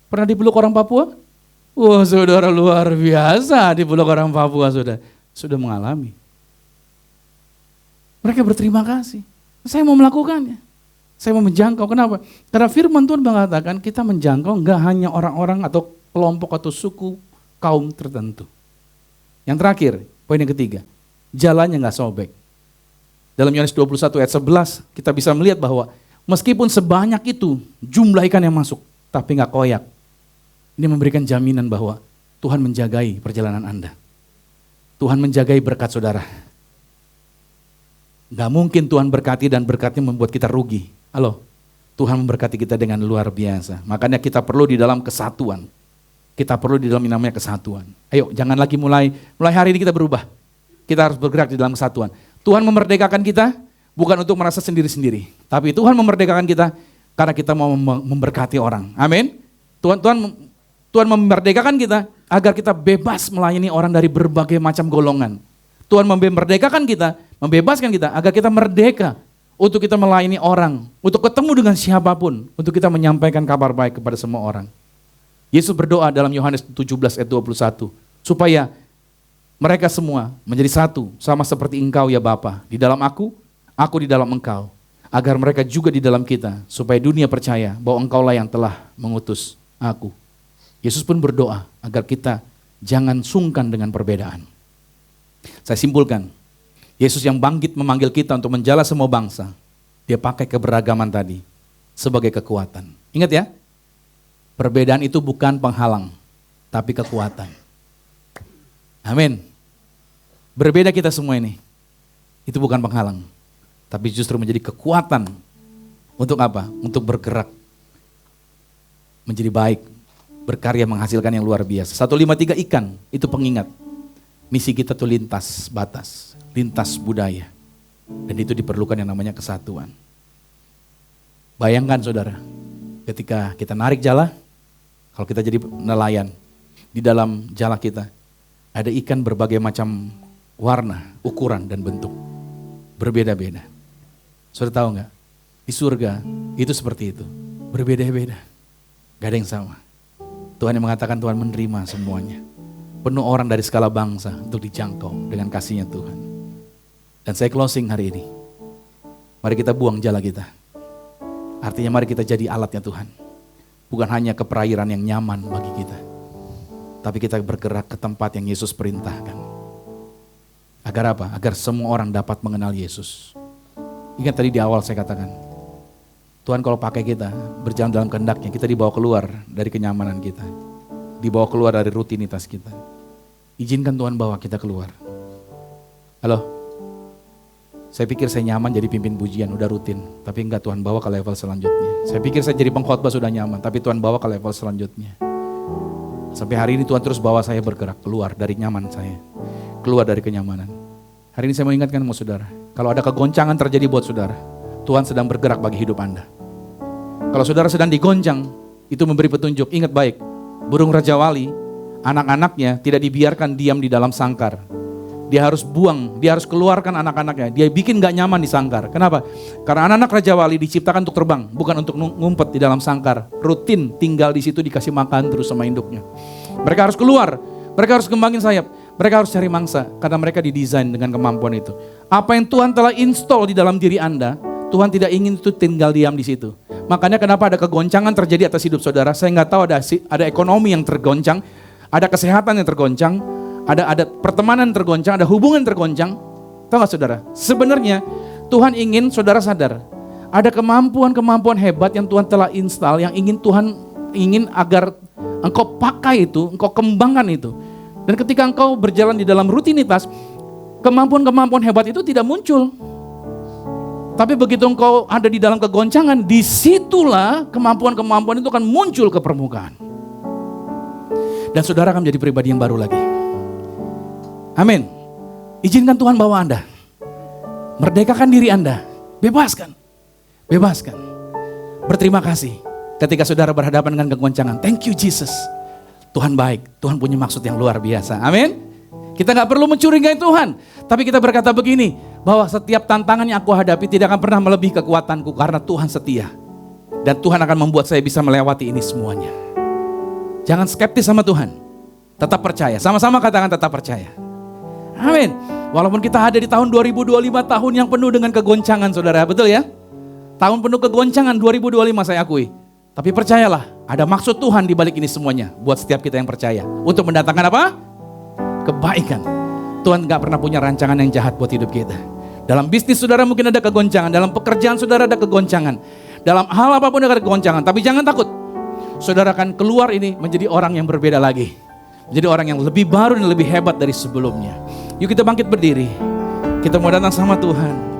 Pernah dipeluk orang Papua? Wah saudara luar biasa dipeluk orang Papua saudara. Sudah mengalami. Mereka berterima kasih. Saya mau melakukannya. Saya mau menjangkau. Kenapa? Karena firman Tuhan mengatakan kita menjangkau enggak hanya orang-orang atau kelompok atau suku kaum tertentu. Yang terakhir, poin yang ketiga. Jalannya enggak sobek. Dalam Yohanes 21 ayat 11 kita bisa melihat bahwa meskipun sebanyak itu jumlah ikan yang masuk, tapi enggak koyak. Ini memberikan jaminan bahwa Tuhan menjagai perjalanan Anda. Tuhan menjagai berkat saudara. Gak mungkin Tuhan berkati dan berkatnya membuat kita rugi. Halo, Tuhan memberkati kita dengan luar biasa. Makanya kita perlu di dalam kesatuan. Kita perlu di dalam yang namanya kesatuan. Ayo jangan lagi mulai hari ini kita berubah. Kita harus bergerak di dalam kesatuan. Tuhan memerdekakan kita bukan untuk merasa sendiri-sendiri. Tapi Tuhan memerdekakan kita karena kita mau memberkati orang. Amin. Tuhan memerdekakan kita agar kita bebas melayani orang dari berbagai macam golongan. Tuhan memerdekakan kita, membebaskan kita agar kita merdeka untuk kita melayani orang, untuk ketemu dengan siapapun, untuk kita menyampaikan kabar baik kepada semua orang. Yesus berdoa dalam Yohanes 17 ayat 21, supaya mereka semua menjadi satu, sama seperti Engkau ya Bapa, di dalam aku di dalam Engkau, agar mereka juga di dalam kita, supaya dunia percaya bahwa Engkaulah yang telah mengutus aku. Yesus pun berdoa agar kita jangan sungkan dengan perbedaan. Saya simpulkan, Yesus yang bangkit memanggil kita untuk menjala semua bangsa, dia pakai keberagaman tadi sebagai kekuatan. Ingat ya, perbedaan itu bukan penghalang, tapi kekuatan. Amin. Berbeda kita semua ini, itu bukan penghalang, tapi justru menjadi kekuatan. Untuk apa? Untuk bergerak, menjadi baik, berkarya menghasilkan yang luar biasa. 153 ikan, itu pengingat. Misi kita tuh lintas batas, lintas budaya. Dan itu diperlukan yang namanya kesatuan. Bayangkan saudara, ketika kita narik jala, Kalau kita jadi nelayan, di dalam jala kita ada ikan berbagai macam warna, ukuran, dan bentuk. Berbeda-beda. Saudara tahu nggak? Di surga itu seperti itu. Berbeda-beda. Gak ada yang sama. Tuhan yang mengatakan Tuhan menerima semuanya. Penuh orang dari segala bangsa untuk dijangkau dengan kasih-Nya Tuhan. Dan saya closing hari ini. Mari kita buang jala kita. Artinya mari kita jadi alatnya Tuhan. Bukan hanya ke perairan yang nyaman bagi kita. Tapi kita bergerak ke tempat yang Yesus perintahkan. Agar apa? Agar semua orang dapat mengenal Yesus. Ingat tadi di awal saya katakan, Tuhan kalau pakai kita, berjalan dalam kehendak-Nya, kita dibawa keluar dari kenyamanan kita. Dibawa keluar dari rutinitas kita. Izinkan Tuhan bawa kita keluar. Halo? Saya pikir saya nyaman jadi pimpin pujian, udah rutin. Tapi enggak, Tuhan bawa ke level selanjutnya. Saya pikir saya jadi pengkhotbah sudah nyaman, tapi Tuhan bawa ke level selanjutnya. Sampai hari ini Tuhan terus bawa saya bergerak keluar dari nyaman saya. Keluar dari kenyamanan. Hari ini saya mau ingatkan sama saudara, kalau ada kegoncangan terjadi buat saudara, Tuhan sedang bergerak bagi hidup Anda. Kalau saudara sedang digoncang, itu memberi petunjuk. Ingat baik, burung Raja Wali, anak-anaknya tidak dibiarkan diam di dalam sangkar. Dia harus buang, dia harus keluarkan anak-anaknya. Dia bikin gak nyaman di sangkar. Kenapa? Karena anak-anak Raja Wali diciptakan untuk terbang, bukan untuk ngumpet di dalam sangkar. Rutin tinggal di situ dikasih makan terus sama induknya. Mereka harus keluar, mereka harus kembangin sayap, mereka harus cari mangsa. Karena mereka didesain dengan kemampuan itu. Apa yang Tuhan telah install di dalam diri Anda, Tuhan tidak ingin itu tinggal diam di situ. Makanya kenapa ada kegoncangan terjadi atas hidup saudara. Saya nggak tahu ada ekonomi yang tergoncang, ada kesehatan yang tergoncang, ada pertemanan tergoncang, ada hubungan tergoncang. Tahu nggak saudara? Sebenarnya Tuhan ingin saudara sadar, ada kemampuan-kemampuan hebat yang Tuhan telah install, yang Tuhan ingin agar engkau pakai itu, engkau kembangkan itu. Dan ketika engkau berjalan di dalam rutinitas, kemampuan-kemampuan hebat itu tidak muncul. Tapi begitu engkau ada di dalam kegoncangan, disitulah kemampuan-kemampuan itu akan muncul ke permukaan. Dan saudara akan menjadi pribadi yang baru lagi. Amin. Izinkan Tuhan bawa Anda. Merdekakan diri Anda. Bebaskan. Bebaskan. Berterima kasih ketika saudara berhadapan dengan kegoncangan. Thank you Jesus. Tuhan baik. Tuhan punya maksud yang luar biasa. Amin. Kita gak perlu mencurigai Tuhan. Tapi kita berkata begini, bahwa setiap tantangan yang aku hadapi tidak akan pernah melebihi kekuatanku karena Tuhan setia. Dan Tuhan akan membuat saya bisa melewati ini semuanya. Jangan skeptis sama Tuhan. Tetap percaya. Sama-sama katakan tetap percaya. Amin. Walaupun kita ada di tahun 2025, tahun yang penuh dengan kegoncangan saudara. Betul ya? Tahun penuh kegoncangan 2025 saya akui. Tapi percayalah, ada maksud Tuhan di balik ini semuanya. Buat setiap kita yang percaya. Untuk mendatangkan apa? Kebaikan. Tuhan gak pernah punya rancangan yang jahat buat hidup kita. Dalam bisnis saudara mungkin ada kegoncangan. Dalam pekerjaan saudara ada kegoncangan. Dalam hal apapun ada kegoncangan. Tapi jangan takut. Saudara akan keluar ini menjadi orang yang berbeda lagi. Menjadi orang yang lebih baru dan lebih hebat dari sebelumnya. Yuk kita bangkit berdiri. Kita mau datang sama Tuhan.